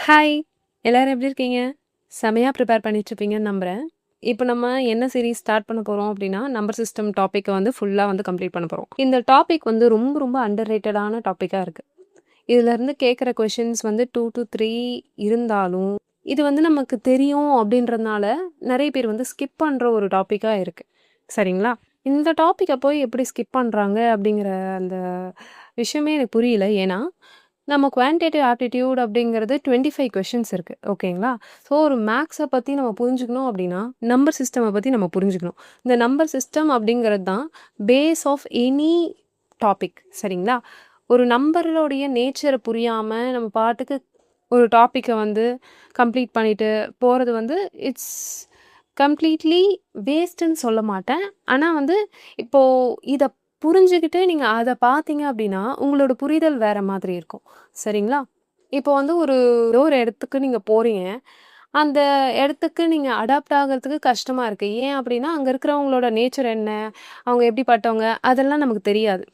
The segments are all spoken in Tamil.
ஹாய்! எல்லாரும் எப்படி இருக்கீங்க? செமையா ப்ரிப்பேர் பண்ணிட்டுருப்பீங்கன்னு நம்புறேன். இப்போ நம்ம என்ன சீரிஸ் ஸ்டார்ட் பண்ண போறோம் அப்படின்னா, நம்பர் சிஸ்டம் டாபிக்க வந்து ஃபுல்லா வந்து கம்ப்ளீட் பண்ண போறோம். இந்த டாபிக் வந்து ரொம்ப ரொம்ப அண்டர் ரேட்டடான டாபிக்கா இருக்கு. இதுலருந்து கேட்குற கொஷின்ஸ் வந்து 2-3 இருந்தாலும், இது வந்து நமக்கு தெரியும் அப்படின்றதுனால, நெறைய பேர் வந்து ஸ்கிப் பண்ற ஒரு டாபிக்கா இருக்கு. சரிங்களா? இந்த டாபிக்க போய் எப்படி ஸ்கிப் பண்றாங்க அப்படிங்கிற அந்த விஷயமே எனக்கு புரியல. ஏன்னா, நம்ம குவான்டிடேட்டிவ் ஆப்டிட்யூட் அப்படிங்கிறது 25 கொஷின்ஸ் இருக்கு. ஓகேங்களா? ஸோ ஒரு மேக்ஸ பத்தி நம்ம புரிஞ்சுக்கணும் அப்படின்னா, நம்பர் சிஸ்டம பத்தி நம்ம புரிஞ்சுக்கணும். இந்த நம்பர் சிஸ்டம் அப்படிங்கிறது தான் பேஸ் ஆஃப் எனி டாபிக். சரிங்களா? ஒரு நம்பரோடைய நேச்சர புரியாம நம்ம பாட்டுக்கு ஒரு டாபிக்க வந்து கம்ப்ளீட் பண்ணிட்டு போறது வந்து இட்ஸ் கம்ப்ளீட்லி வேஸ்ட்டுன்னு சொல்ல மாட்டேன். ஆனா வந்து இப்போ இத புரிஞ்சுகிட்டு நீங்க அத பார்த்தீங்க அப்படின்னா, உங்களோட புரிதல் வேற மாதிரி இருக்கும். சரிங்களா? இப்போ வந்து ஏதோ ஒரு இடத்துக்கு நீங்க போறீங்க. அந்த இடத்துக்கு நீங்க அடாப்ட் ஆகுறதுக்கு கஷ்டமா இருக்கு. ஏன் அப்படின்னா, அங்க இருக்கிறவங்களோட நேச்சர் என்ன? அவங்க எப்படிப்பட்டவங்க? அதெல்லாம் நமக்கு தெரியாது.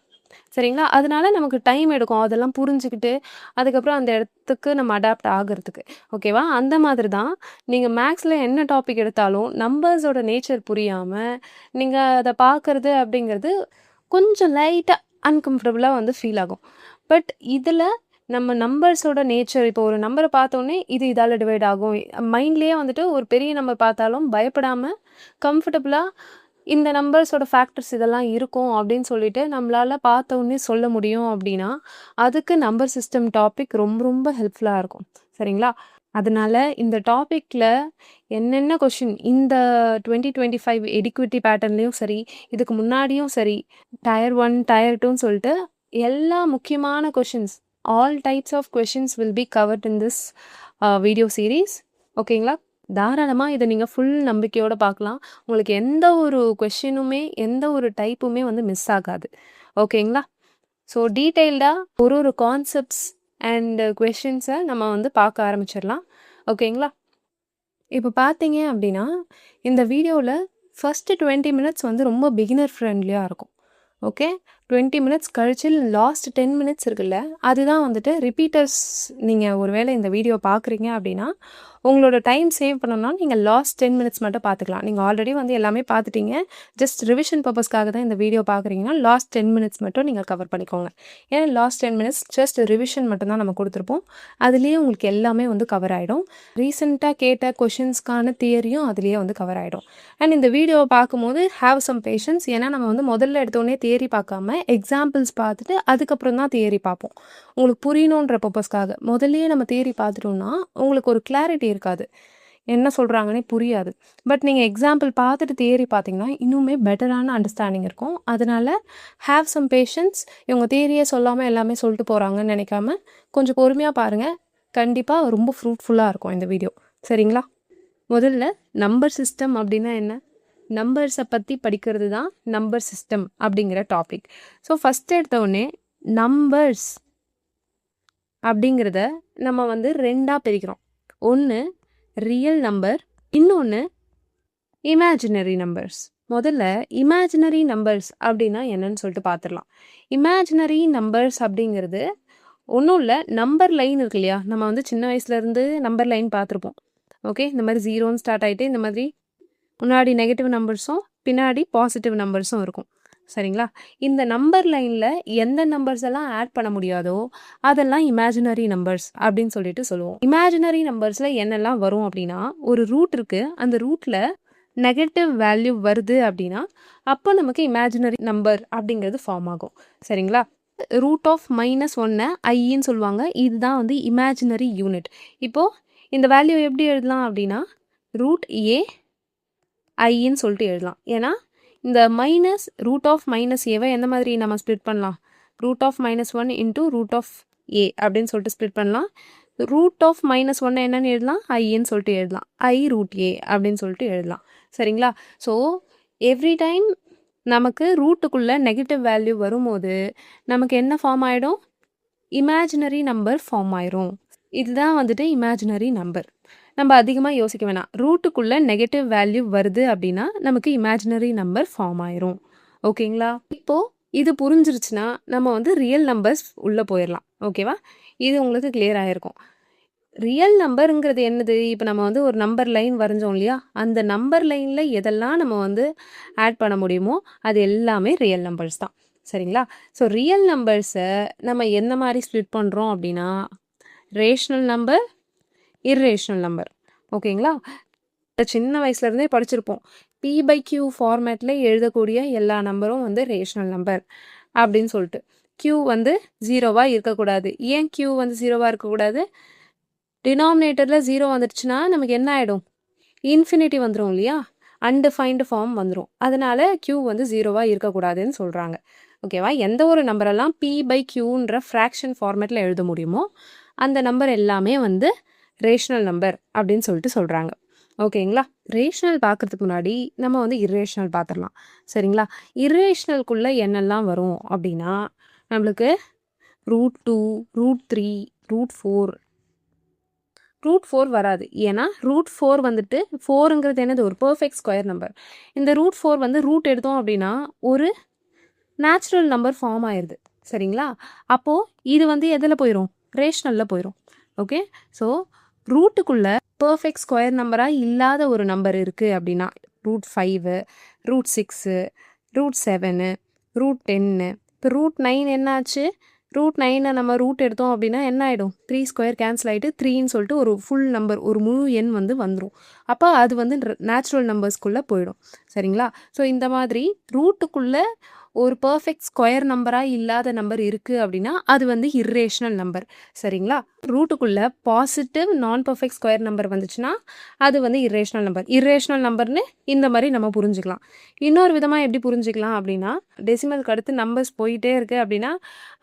சரிங்களா? அதனால நமக்கு டைம் எடுக்கும். அதெல்லாம் புரிஞ்சுகிட்டு, அதுக்கப்புறம் அந்த இடத்துக்கு நம்ம அடாப்ட் ஆகுறதுக்கு. ஓகேவா? அந்த மாதிரி தான் நீங்க மேக்ஸ்ல என்ன டாபிக் எடுத்தாலும், நம்பர்ஸோட நேச்சர் புரியாம, நீங்க அத பார்க்கறது அப்படிங்கிறது கொஞ்சம் லைட்டா அன்கம்ஃபர்டபுளா வந்து ஃபீல் ஆகும். பட் இதுல நம்ம நம்பர்ஸோட நேச்சர் இப்போ ஒரு நம்பர பார்த்தோனே, இது இதால டிவைட் ஆகும். மைண்ட்லயே வந்துட்டு ஒரு பெரிய நம்பர் பார்த்தாலும் பயப்படாம, கம்ஃபர்டபுளா இந்த நம்பர்ஸோட ஃபேக்டர்ஸ் இதெல்லாம் இருக்கும் அப்படின்னு சொல்லிட்டு நம்மளால பார்த்த உடனே சொல்ல முடியும் அப்படின்னா, அதுக்கு நம்பர் சிஸ்டம் டாபிக் ரொம்ப ரொம்ப ஹெல்ப்ஃபுல்லா இருக்கும். சரிங்களா? அதனால இந்த டாபிக்ல என்னென்ன கொஸ்டின் இந்த 2025 எடிக்விட்டி பேட்டர்ன்லயும் சரி, இதுக்கு முன்னாடியும் சரி, டயர் 1, டயர் 2ன்னு சொல்லிட்டு எல்லா முக்கியமான questions, all types of questions will be covered in this video series. ஓகேங்களா? தாராளமா இத நீங்க ஃபுல் நம்பிக்கையோட பார்க்கலாம். உங்களுக்கு எந்த ஒரு கொஸ்டினுமே, எந்த ஒரு டைப்புமே வந்து மிஸ் ஆகாது. ஓகேங்களா? ஸோ டீட்டெயில்டா ஒரு கான்செப்ட்ஸ் அண்ட் கொஸ்டின்ஸ நம்ம வந்து பார்க்க ஆரம்பிச்சிடலாம். ஓகேங்களா? இப்போ பார்த்தீங்க அப்படின்னா, இந்த வீடியோல ஃபர்ஸ்ட்டு 20 மினிட்ஸ் வந்து ரொம்ப பிகினர் ஃப்ரெண்ட்லியா இருக்கும். ஓகே. 20 மினிட்ஸ் கழிச்சு லாஸ்ட் 10 மினிட்ஸ் இருக்குல்ல, அதுதான் வந்துட்டு ரிப்பீட்டர்ஸ். நீங்க ஒரு வேளை இந்த வீடியோ பார்க்குறீங்க அப்படின்னா, உங்களோட டைம் சேவ் பண்ணணும்னா, நீங்க லாஸ்ட் 10 மினிட்ஸ் மட்டும் பார்த்துக்கலாம். நீங்க ஆல்ரெடி வந்து எல்லாமே பார்த்துட்டீங்க. ஜஸ்ட் ரிவிஷன் பர்ப்பஸ்க்காக தான் இந்த வீடியோ பார்க்குறீங்கன்னா, லாஸ்ட் 10 மினிட்ஸ் மட்டும் நீங்க கவர் பண்ணிக்கோங்க. ஏன்னா லாஸ்ட் 10 மினிட்ஸ் ஜஸ்ட் ரிவிஷன் மட்டும் தான் நம்ம குடுத்துருப்போம். அதுலயே உங்களுக்கு எல்லாமே வந்து கவர் ஆயிடும். ரீசென்ட்டா கேட்ட கொஷின்ஸ்க்கான தியரியும் அதுலயே வந்து கவர் ஆயிடும். அண்ட் இந்த வீடியோவ பார்க்கும்போது ஹேவ் சம் பேஷன்ஸ். ஏன்னா நம்ம வந்து முதல்ல எடுத்தோனே தியரி பார்க்காம, எக்ஸாம்பிள்ஸ் பார்த்துட்டு அதுக்கப்புறம் தான் தியரி பார்ப்போம். உங்களுக்கு புரியணுன்ற பர்ப்பஸ்க்காக. முதல்லயே நம்ம தியரி பார்த்துட்டோம்னா, உங்களுக்கு ஒரு கிளாரிட்டி இருக்காது. என்ன சொல்றாங்கன்னே புரியாது. பட் நீங்க எக்ஸாம்பிள் பார்த்துட்டு தியரி பார்த்தீங்கன்னா, இன்னுமே பெட்டரான அண்டர்ஸ்டாண்டிங் இருக்கும். அதனால ஹேவ் சம் பேஷன்ஸ். இவங்க தியரியே சொல்லாம எல்லாமே சொல்லிட்டு போறாங்கன்னு நினைக்காம, கொஞ்சம் பொறுமையா பாருங்க. கண்டிப்பா ரொம்ப ஃப்ரூட்ஃபுல்லா இருக்கும் இந்த வீடியோ. சரிங்களா? முதல்ல நம்பர் சிஸ்டம் அப்படின்னா என்ன? நம்பர்ஸை பற்றி படிக்கிறது தான் நம்பர் சிஸ்டம் அப்படிங்கிற டாபிக். ஸோ ஃபஸ்ட் எடுத்த உடனே நம்பர்ஸ் அப்படிங்கிறத நம்ம வந்து ரெண்டாக பிரிக்கிறோம். ஒன்று ரியல் நம்பர், இன்னொன்று இமேஜினரி நம்பர்ஸ். முதல்ல இமேஜினரி நம்பர்ஸ் அப்படின்னா என்னன்னு சொல்லிட்டு பார்த்துடலாம். இமேஜினரி நம்பர்ஸ் அப்படிங்கிறது ஒன்றும் இல்லை, நம்பர் லைன் இருக்கு இல்லையா? நம்ம வந்து சின்ன வயசுலேருந்து நம்பர் லைன் பார்த்துருப்போம். ஓகே, இந்த மாதிரி 0ன்னு ஸ்டார்ட் ஆகிட்டு இந்த மாதிரி முன்னாடி நெகட்டிவ் நம்பர்ஸும் பின்னாடி பாசிட்டிவ் நம்பர்ஸும் இருக்கும். சரிங்களா? இந்த நம்பர் லைனில் எந்த நம்பர்ஸ் எல்லாம் ஆட் பண்ண முடியாதோ அதெல்லாம் இமேஜினரி நம்பர்ஸ் அப்படின்னு சொல்லிட்டு சொல்லுவோம். இமேஜினரி நம்பர்ஸில் என்னெல்லாம் வரும் அப்படின்னா, ஒரு ரூட் இருக்குது, அந்த ரூட்டில் நெகட்டிவ் வேல்யூ வருது அப்படின்னா அப்போ நமக்கு இமேஜினரி நம்பர் அப்படிங்கிறது ஃபார்ம் ஆகும். சரிங்களா? ரூட் ஆஃப் -1 ஐன்னு சொல்லுவாங்க. இதுதான் வந்து இமேஜினரி யூனிட். இப்போது இந்த வேல்யூ எப்படி எழுதலாம் அப்படின்னா, ரூட் ஏ ஐன்னு சொல்லிட்டு எழுதலாம். ஏன்னா இந்த மைனஸ் ரூட் ஆஃப் -ஏவை எந்த மாதிரி நம்ம ஸ்ப்ளிட் பண்ணலாம்? Root of -1 into root of A அப்படின்னு சொல்லிட்டு ஸ்ப்ளிட் பண்ணலாம். ரூட் ஆஃப் -1 என்னன்னு எழுதலாம்? ஐன்னு சொல்லிட்டு எழுதலாம். ஐ ரூட் ஏ அப்படின்னு சொல்லிட்டு எழுதலாம். சரிங்களா? ஸோ எவ்ரி டைம் நமக்கு ரூட்டுக்குள்ளே நெகட்டிவ் வேல்யூ வரும்போது நமக்கு என்ன ஃபார்ம் ஆகிடும்? இமேஜினரி நம்பர் ஃபார்ம் ஆயிரும். இதுதான் வந்துட்டு இமேஜினரி நம்பர். நம்ம அதிகமாக யோசிக்க வேணாம். ரூட்டுக்குள்ளே நெகட்டிவ் வேல்யூ வருது அப்படின்னா நமக்கு இமேஜினரி நம்பர் ஃபார்ம் ஆயிரும். ஓகேங்களா? இப்போது இது புரிஞ்சிருச்சுன்னா நம்ம வந்து ரியல் நம்பர்ஸ் உள்ளே போயிடலாம். ஓகேவா? இது உங்களுக்கு கிளியர் ஆகிருக்கும். ரியல் நம்பருங்கிறது என்னது? இப்ப நம்ம வந்து ஒரு நம்பர் லைன் வரைஞ்சோம் இல்லையா? அந்த நம்பர் லைன்ல எதெல்லாம் நம்ம வந்து ஆட் பண்ண முடியுமோ, அது எல்லாமே ரியல் நம்பர்ஸ் தான். சரிங்களா? ஸோ ரியல் நம்பர்ஸ நம்ம எந்த மாரி ஸ்ப்ளிட் பண்றோம் அப்படின்னா, ரேஷனல் நம்பர், இர்ரேஷனல் நம்பர். ஓகேங்களா? சின்ன வயசுலேருந்தே படிச்சிருப்போம். P/Q ஃபார்மேட்ல எழுதக்கூடிய எல்லா நம்பரும் வந்து ரேஷனல் நம்பர் அப்படின்னு சொல்லிட்டு. Q வந்து 0வா இருக்கக்கூடாது. ஏன் Q வந்து 0வா இருக்கக்கூடாது? டினாமினேட்டர்ல 0 வந்துடுச்சுன்னா நமக்கு என்ன ஆயிடும்? இன்ஃபினிட்டி வந்துரும் இல்லையா? அன்டிஃபைன்டு ஃபார்ம் வந்துரும். அதனால Q வந்து 0வா இருக்கக்கூடாதுன்னு சொல்றாங்க. ஓகேவா? எந்த ஒரு நம்பரெல்லாம் P/Qன்ற ஃப்ராக்ஷன் ஃபார்மேட்ல எழுத முடியுமோ, அந்த நம்பர் எல்லாமே வந்து ரேஷனல் நம்பர் அப்படின்னு சொல்லிட்டு சொல்றாங்க. ஓகேங்களா? ரேஷனல் பார்க்கறதுக்கு முன்னாடி நம்ம வந்து இர்ரேஷனல் பார்த்துரலாம். சரிங்களா? இர்ரேஷனலுக்குள்ள என்னெல்லாம் வரும் அப்படின்னா, நம்மளுக்கு √2, √3, √4 √4 வராது. ஏன்னா √4 வந்துட்டு 4ங்கிறது என்னது? ஒரு பெர்ஃபெக்ட் ஸ்கொயர் நம்பர். இந்த √4 வந்து ரூட் எடுத்தோம் அப்படின்னா, ஒரு நேச்சுரல் நம்பர் ஃபார்ம் ஆயிருது. சரிங்களா? அப்போ இது வந்து எதுல போயிரும்? ரேஷனல்ல போயிரும். ஓகே. ஸோ ரூட்டுக்குள்ள பெர்ஃபெக்ட் ஸ்கொயர் நம்பரா இல்லாத ஒரு நம்பர் இருக்கு அப்படின்னா, √5, √6, √7, √10 இப்போ √9 என்னாச்சு? √9 நம்ம ரூட் எடுத்தோம் அப்படின்னா என்ன ஆகிடும்? 3 ஸ்கொயர் கேன்சல் ஆகிட்டு 3ன்னு சொல்லிட்டு ஒரு ஃபுல் நம்பர், ஒரு முழு எண் வந்து வந்துடும். அப்போ அது வந்து நேச்சுரல் நம்பர்ஸ்குள்ளே போயிடும். சரிங்களா? ஸோ இந்த மாதிரி ரூட்டுக்குள்ள ஒரு பெர்ஃபெக்ட் ஸ்கொயர் நம்பராக இல்லாத நம்பர் இருக்குது அப்படின்னா அது வந்து இர்ரேஷனல் நம்பர். சரிங்களா? ரூட்டுக்குள்ள பாசிட்டிவ் நான் பெர்ஃபெக்ட் ஸ்கொயர் நம்பர் வந்துச்சுன்னா அது வந்து இர்ரேஷனல் நம்பர். இர்ரேஷனல் நம்பர்னு இந்த மாதிரி நம்ம புரிஞ்சுக்கலாம். இன்னொரு விதமாக எப்படி புரிஞ்சுக்கலாம் அப்படின்னா, டெசிமலுக்கு அடுத்து நம்பர்ஸ் போயிட்டே இருக்குது அப்படின்னா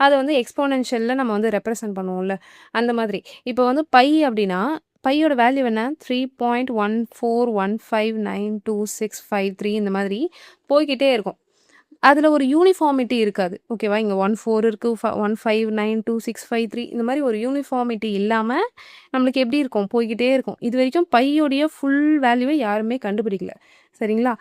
அதை வந்து எக்ஸ்போனென்ஷியலில் நம்ம வந்து ரெப்ரசன்ட் பண்ணுவோம்ல, அந்த மாதிரி. இப்போ வந்து பை அப்படின்னா பையோட வேல்யூ என்ன? 3.14159265 இந்த மாதிரி போய்கிட்டே இருக்கும். அதில் ஒரு யூனிஃபார்மிட்டி இருக்காது. ஓகேவா? இங்கே 14 இருக்குது, 159265 இந்த மாதிரி ஒரு யூனிஃபார்மிட்டி இல்லாமல் நம்மளுக்கு எப்படி இருக்கும்? போய்கிட்டே இருக்கும். இது வரைக்கும் பையோடைய ஃபுல் வேல்யூவை யாருமே கண்டுபிடிக்கல. சரிங்களா?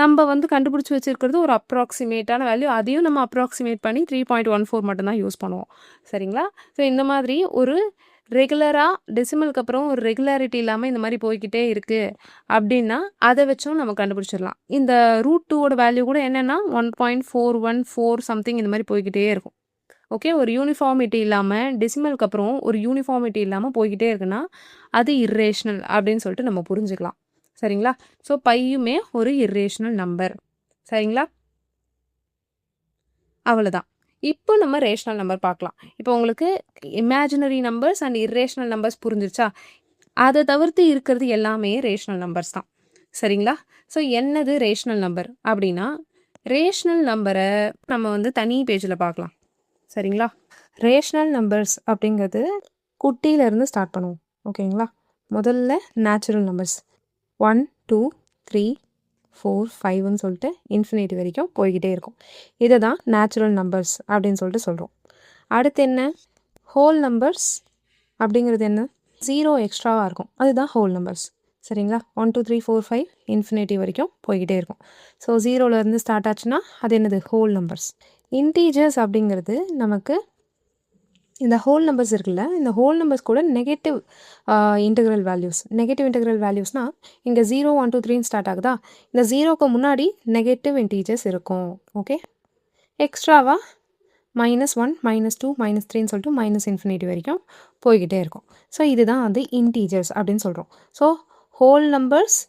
நம்ம வந்து கண்டுபிடிச்சி வச்சிருக்கிறது ஒரு அப்ராக்சிமேட்டான வேல்யூ. அதையும் நம்ம அப்ராக்சிமேட் பண்ணி 3.14 மட்டும்தான் யூஸ் பண்ணுவோம். சரிங்களா? ஸோ இந்த மாதிரி ஒரு ரெகுலராக டெசிமலுக்கு அப்புறம் ஒரு ரெகுலாரிட்டி இல்லாமல் இந்த மாதிரி போய்கிட்டே இருக்குது அப்படின்னா அதை வச்சும் நம்ம கண்டுபிடிச்சிடலாம். இந்த √2ஓட வேல்யூ கூட என்னென்னா 1.414 சம்திங் இந்த மாதிரி போய்கிட்டே இருக்கும். ஓகே. ஒரு யூனிஃபார்மிட்டி இல்லாமல் டெசிமலுக்கு அப்புறம் ஒரு யூனிஃபார்மிட்டி இல்லாமல் போய்கிட்டே இருக்குன்னா அது இர்ரேஷனல் அப்படின்னு சொல்லிட்டு நம்ம புரிஞ்சுக்கலாம். சரிங்களா? ஸோ பையுமே ஒரு இர்ரேஷனல் நம்பர். சரிங்களா? அவ்வளோதான். இப்போ நம்ம ரேஷனல் நம்பர் பார்க்கலாம். இப்போ உங்களுக்கு imaginary numbers and irrational numbers புரிஞ்சிருச்சா? அதை தவிர்த்து இருக்கிறது எல்லாமே ரேஷனல் நம்பர்ஸ் தான். சரிங்களா? ஸோ என்னது ரேஷனல் நம்பர் அப்படின்னா, ரேஷனல் நம்பரை நம்ம வந்து தனி பேஜில் பார்க்கலாம். சரிங்களா? ரேஷனல் நம்பர்ஸ் அப்படிங்கிறது குட்டியிலேருந்து ஸ்டார்ட் பண்ணுவோம். ஓகேங்களா? முதல்ல நேச்சுரல் நம்பர்ஸ் 1, 2, 3, 4, 5ன்னு சொல்லிட்டு இன்ஃபினிட்டி வரைக்கும் போய்கிட்டே இருக்கும். இதை தான் நேச்சுரல் நம்பர்ஸ் அப்படின்னு சொல்லிட்டு சொல்கிறோம். அடுத்து என்ன? ஹோல் நம்பர்ஸ் அப்படிங்கிறது என்ன? 0 எக்ஸ்ட்ராவாக இருக்கும். அதுதான் ஹோல் நம்பர்ஸ். சரிங்களா? 1, 2, 3, 4, 5 இன்ஃபினிட்டி வரைக்கும் போய்கிட்டே இருக்கும். ஸோ 0லேருந்து ஸ்டார்ட் ஆச்சுன்னா அது என்னது? Whole numbers. இன்டீஜர்ஸ் அப்படிங்கிறது நமக்கு இந்த ஹோல் நம்பர்ஸ் இருக்குல்ல, இந்த ஹோல் நம்பர்ஸ் கூட negative integral values. Negative integral வேல்யூஸ்னால் இங்கே 0, 1, 2, 3ன்னு ஸ்டார்ட் ஆகுதா? இந்த 0க்கு முன்னாடி நெகட்டிவ் இன்டீஜர்ஸ் இருக்கும். ஓகே. எக்ஸ்ட்ராவாக -1, -2, -3ன்னு சொல்லிட்டு −இன்ஃபினிட்டி வரைக்கும் போய்கிட்டே இருக்கும். ஸோ இதுதான் வந்து இன்டீஜர்ஸ் அப்படின்னு சொல்கிறோம். So whole numbers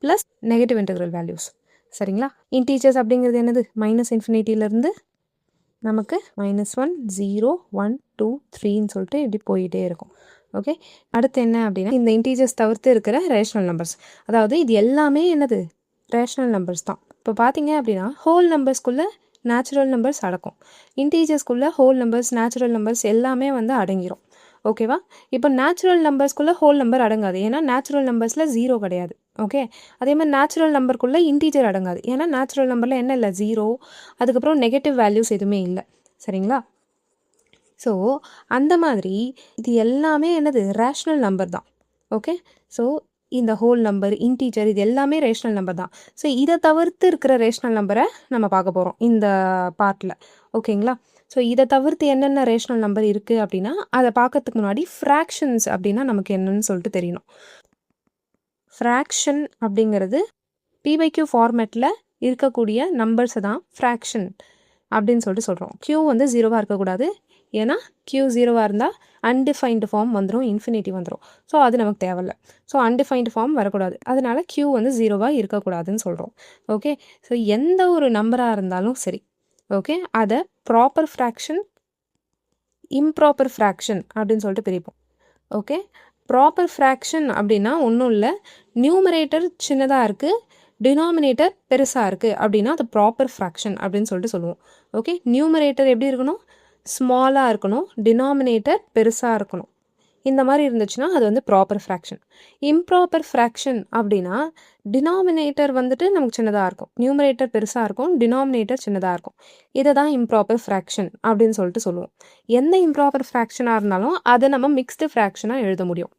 plus negative integral values. சரிங்களா? இன்டீஜர்ஸ் அப்படிங்கிறது என்னது? -இன்ஃபினிட்டியிலேருந்து நமக்கு -1, 0, 1, 2, 3ன்னு சொல்லிட்டு இப்படி போயிட்டே இருக்கும். ஓகே. அடுத்து என்ன அப்படின்னா, இந்த இன்டீஜர்ஸ் தவிர்த்து இருக்கிற ரேஷனல் நம்பர்ஸ். அதாவது இது எல்லாமே என்னது? ரேஷனல் நம்பர்ஸ் தான். இப்போ பார்த்தீங்க அப்படின்னா ஹோல் நம்பர்ஸ்குள்ளே நேச்சுரல் நம்பர்ஸ் அடக்கும். இன்டீஜர்ஸ்குள்ளே ஹோல் நம்பர்ஸ், நேச்சுரல் நம்பர்ஸ் எல்லாமே வந்து அடங்கிடும். ஓகேவா? இப்போ நேச்சுரல் நம்பர்ஸ்குள்ளே ஹோல் நம்பர் அடங்காது. ஏன்னா நேச்சுரல் நம்பர்ஸில் 0 கிடையாது. ஓகே. அதே மாதிரி நேச்சுரல் நம்பருக்குள்ளே இன்டீஜர் அடங்காது. ஏன்னா நேச்சுரல் நம்பரில் என்ன இல்லை? 0. அதுக்கப்புறம் நெகட்டிவ் வேல்யூஸ் எதுவுமே இல்லை. சரிங்களா? ஸோ அந்த மாதிரி இது எல்லாமே என்னது? ரேஷ்னல் நம்பர் தான். ஓகே. ஸோ இந்த ஹோல் நம்பர், இன்டீஜர் இது எல்லாமே ரேஷ்னல் நம்பர் தான். ஸோ இதை தவிர்த்து இருக்கிற ரேஷ்னல் நம்பரை நம்ம பார்க்க போகிறோம் இந்த பார்ட்டில். ஓகேங்களா? ஸோ இதை தவிர்த்து என்னென்ன ரேஷனல் நம்பர் இருக்குது அப்படின்னா அதை பார்க்கறதுக்கு முன்னாடி ஃப்ராக்ஷன்ஸ் அப்படின்னா நமக்கு என்னன்னு சொல்லிட்டு தெரியணும். ஃப்ராக்ஷன் அப்படிங்கிறது p/q ஃபார்மேட்டில் இருக்கக்கூடிய நம்பர்ஸை தான் ஃப்ராக்ஷன் அப்படின்னு சொல்லிட்டு சொல்கிறோம். q வந்து 0வாக இருக்கக்கூடாது. ஏன்னா q 0வாக இருந்தால் அன்டிஃபைன்டு ஃபார்ம் வந்துடும், இன்ஃபினிட்டி வந்துடும். ஸோ அது நமக்கு தேவையில்லை. ஸோ அன்டிஃபைன்டு ஃபார்ம் வரக்கூடாது. அதனால q வந்து 0வாக இருக்கக்கூடாதுன்னு சொல்கிறோம். ஓகே, ஸோ எந்த ஒரு நம்பராக இருந்தாலும் சரி, ஓகே, அதை ப்ராப்பர் ஃப்ராக்ஷன், இம்ப்ராப்பர் ஃப்ராக்ஷன் அப்படின்னு சொல்லிட்டு பிரிப்போம். ஓகே, ப்ராப்பர் ஃப்ராக்ஷன் அப்படின்னா ஒன்றும் இல்லை, நியூமரேட்டர் சின்னதாக இருக்குது, டினாமினேட்டர் பெருசாக இருக்குது அப்படின்னா அது ப்ராப்பர் ஃப்ராக்ஷன் அப்படின்னு சொல்லிட்டு சொல்லுவோம். ஓகே, நியூமரேட்டர் எப்படி இருக்கணும்? ஸ்மாலாக இருக்கணும், டினாமினேட்டர் பெருசாக இருக்கணும். இந்த மாதிரி இருந்துச்சுன்னா அது வந்து ப்ராப்பர் ஃப்ராக்ஷன். இம்ப்ராப்பர் ஃப்ராக்ஷன் அப்படின்னா டினாமினேட்டர் வந்துட்டு நமக்கு சின்னதாக இருக்கும், நியூமரேட்டர் பெருசாக இருக்கும், டினாமினேட்டர் சின்னதாக இருக்கும். இதை தான் இம்ப்ராப்பர் ஃப்ராக்ஷன் அப்படின்னு சொல்லிட்டு சொல்லுவோம். எந்த இம்ப்ராப்பர் ஃப்ராக்ஷனாக இருந்தாலும் அதை நம்ம மிக்ஸ்டு ஃப்ராக்ஷனாக எழுத முடியும்.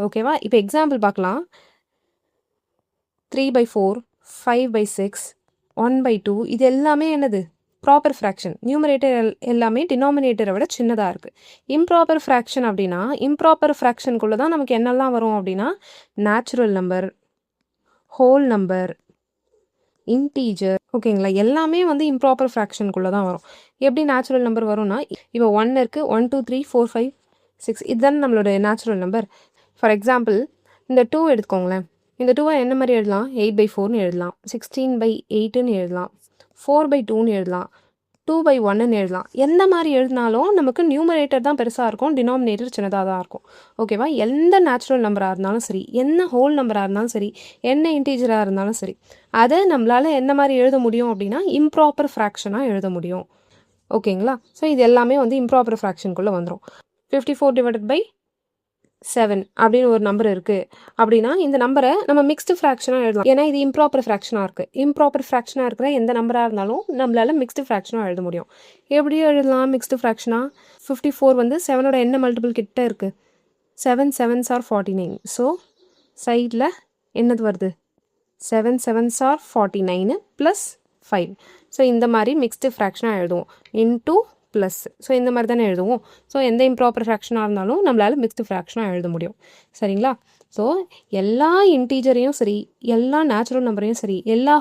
ஓகேவா? இப்போ எக்ஸாம்பிள் பார்க்கலாம். 3/4, 5/6, 1/2 இது எல்லாமே என்னது? Proper fraction. நியூமரேட்டர் எல்லாமே டினாமினேட்டரை விட சின்னதாக இருக்குது. இம்ப்ராப்பர் ஃப்ராக்ஷன் அப்படின்னா இம்ப்ராப்பர் ஃப்ராக்ஷனுக்குள்ளே தான் நமக்கு என்னெல்லாம் வரும் அப்படின்னா natural number, whole number, integer, ஓகேங்களா? எல்லாமே வந்து இம்ப்ராப்பர் ஃப்ராக்ஷனுக்குள்ளே தான் வரும். எப்படி நேச்சுரல் நம்பர் வரும்னா, இப்போ 1 இருக்குது, 1 2 3 4 5 6 இதுதான் நம்மளோட நேச்சுரல் நம்பர். ஃபார் எக்ஸாம்பிள் இந்த 2 எடுத்துக்கோங்களேன். இந்த 2வை என்ன மாதிரி எழுதலாம்? 8/4ன்னு எழுதலாம், 16/8ன்னு எழுதலாம், 4/2ன்னு எழுதலாம், 2/1ன்னு எழுதலாம். எந்த மாதிரி எழுதினாலும் நமக்கு நியூமரேட்டர் தான் பெருசாக இருக்கும், டினாமினேட்டர் சின்னதாக தான் இருக்கும். ஓகேவா? எந்த நேச்சுரல் நம்பராக இருந்தாலும் சரி, என்ன ஹோல் நம்பராக இருந்தாலும் சரி, என்ன இன்டீஜராக இருந்தாலும் சரி, அதை நம்மளால் என்ன மாதிரி எழுத முடியும் அப்படின்னா இம்ப்ராப்பர் ஃப்ராக்ஷனாக எழுத முடியும். ஓகேங்களா? ஸோ இது எல்லாமே வந்து இம்ப்ராப்பர் ஃப்ராக்ஷனுக்குள்ளே வந்துடும். 54/7 அப்படின்னு ஒரு நம்பர் இருக்குது அப்படின்னா இந்த நம்பரை நம்ம மிக்ஸ்டு ஃப்ராக்ஷனாக எழுதலாம். ஏன்னா இது இம்ப்ராப்பர் ஃப்ராக்ஷனாக இருக்குது. இம்ப்ராப்பர் ஃப்ராக்ஷனாக இருக்கிற எந்த நம்பராக இருந்தாலும் நம்மளால் மிக்ஸ்டு ஃப்ராக்ஷனாக எழுத முடியும். எப்படி எழுதலாம் மிக்ஸ்டு ஃப்ராக்ஷனாக? 54 வந்து 7ஓட என்ன மல்டிபிள் கிட்ட இருக்குது? 7 7s are 49. ஸோ சைடில் என்னது வருது? 7 7s are 49 + 5. ஸோ இந்த மாதிரி மிக்ஸ்டு ஃப்ராக்ஷனாக எழுதுவோம். Into plus. ஸோ இந்த மாதிரி தானே எழுதுவோம். ஸோ எந்த இம்ப்ராப்பர் ஃப்ராக்ஷனாக இருந்தாலும் நம்மளால் மிக்ஸ்டு ஃப்ராக்ஷனாக எழுத முடியும். சரிங்களா? ஸோ எல்லா இன்டீஜரையும் சரி, எல்லா நேச்சுரல் நம்பரையும் சரி, எல்லா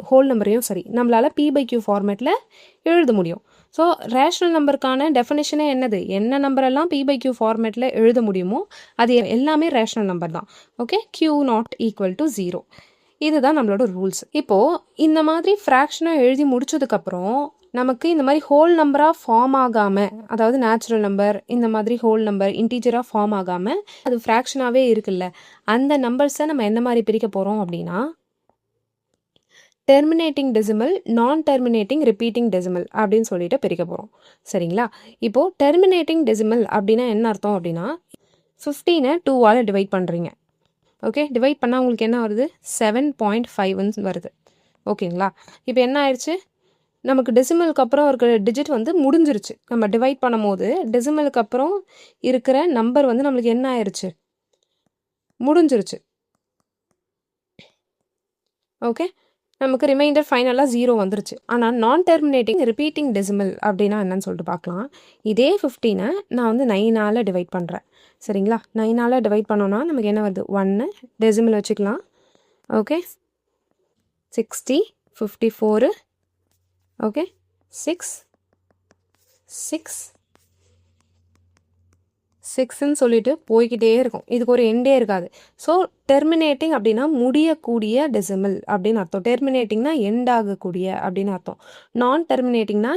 ஹோல் நம்பரையும் சரி நம்மளால் p/q ஃபார்மேட்டில் எழுத முடியும். ஸோ ரேஷனல் நம்பருக்கான டெஃபினேஷனே என்னது? என்ன நம்பரெல்லாம் p/q ஃபார்மேட்டில் எழுத முடியுமோ அது எல்லாமே ரேஷனல் நம்பர் தான். Okay, q0 = 0. இதுதான் நம்மளோட ரூல்ஸ். இப்போது இந்த மாதிரி ஃப்ராக்ஷனாக எழுதி முடிச்சதுக்கப்புறம் நமக்கு இந்த மாதிரி ஹோல் நம்பராக ஃபார்ம் ஆகாமல், அதாவது நேச்சுரல் நம்பர் இந்த மாதிரி ஹோல் நம்பர் இன்டீஜராக ஃபார்ம் ஆகாமல் அது ஃப்ராக்ஷனாகவே இருக்குல்ல, அந்த நம்பர்ஸை நம்ம என்ன மாதிரி பிரிக்க போகிறோம் அப்படின்னா டெர்மினேட்டிங் டெசிமல், நான் டெர்மினேட்டிங் ரிப்பீட்டிங் டெசிமல் அப்படின்னு சொல்லிட்டு பிரிக்க போகிறோம். சரிங்களா? இப்போது டெர்மினேட்டிங் டெசிமல் அப்படின்னா என்ன அர்த்தம் அப்படின்னா 15-ஐ 2ஆல் டிவைட் பண்ணுறீங்க. ஓகே, டிவைட் பண்ணால் உங்களுக்கு என்ன வருது? 7.5 வருது. ஓகேங்களா? இப்போ என்ன ஆயிடுச்சு? நமக்கு டெசிமலுக்கு அப்புறம் இருக்கிற டிஜிட் வந்து முடிஞ்சிருச்சு. நம்ம டிவைட் பண்ணும் போது டெசிமலுக்கு அப்புறம் இருக்கிற நம்பர் வந்து நம்மளுக்கு என்ன ஆயிடுச்சு? முடிஞ்சிருச்சு. ஓகே, நமக்கு ரிமைண்டர் ஃபைனலாக 0 வந்துருச்சு. ஆனால் நான் டெர்மினேட்டிங் ரிப்பீட்டிங் டெசிமல் அப்படின்னா என்னன்னு சொல்லிட்டு பார்க்கலாம். இதே 15-ஐ நான் வந்து 9ஆல் டிவைட் பண்ணுறேன். சரிங்களா? 9ஆல் டிவைட் பண்ணோன்னா நமக்கு என்ன வருது? 1 டெசிமல் வச்சுக்கலாம். ஓகே, 60, 54, ஓகே, 6 6ன்னு சொல்லிட்டு போய்கிட்டே இருக்கும். இதுக்கு ஒரு எண்டே இருக்காது. ஸோ டெர்மினேட்டிங் அப்படின்னா முடியக்கூடிய டெசிமல் அப்படின்னு அர்த்தம். டெர்மினேட்டிங்னா எண்ட் ஆகக்கூடிய அப்படின்னு அர்த்தம். நான் டெர்மினேட்டிங்னா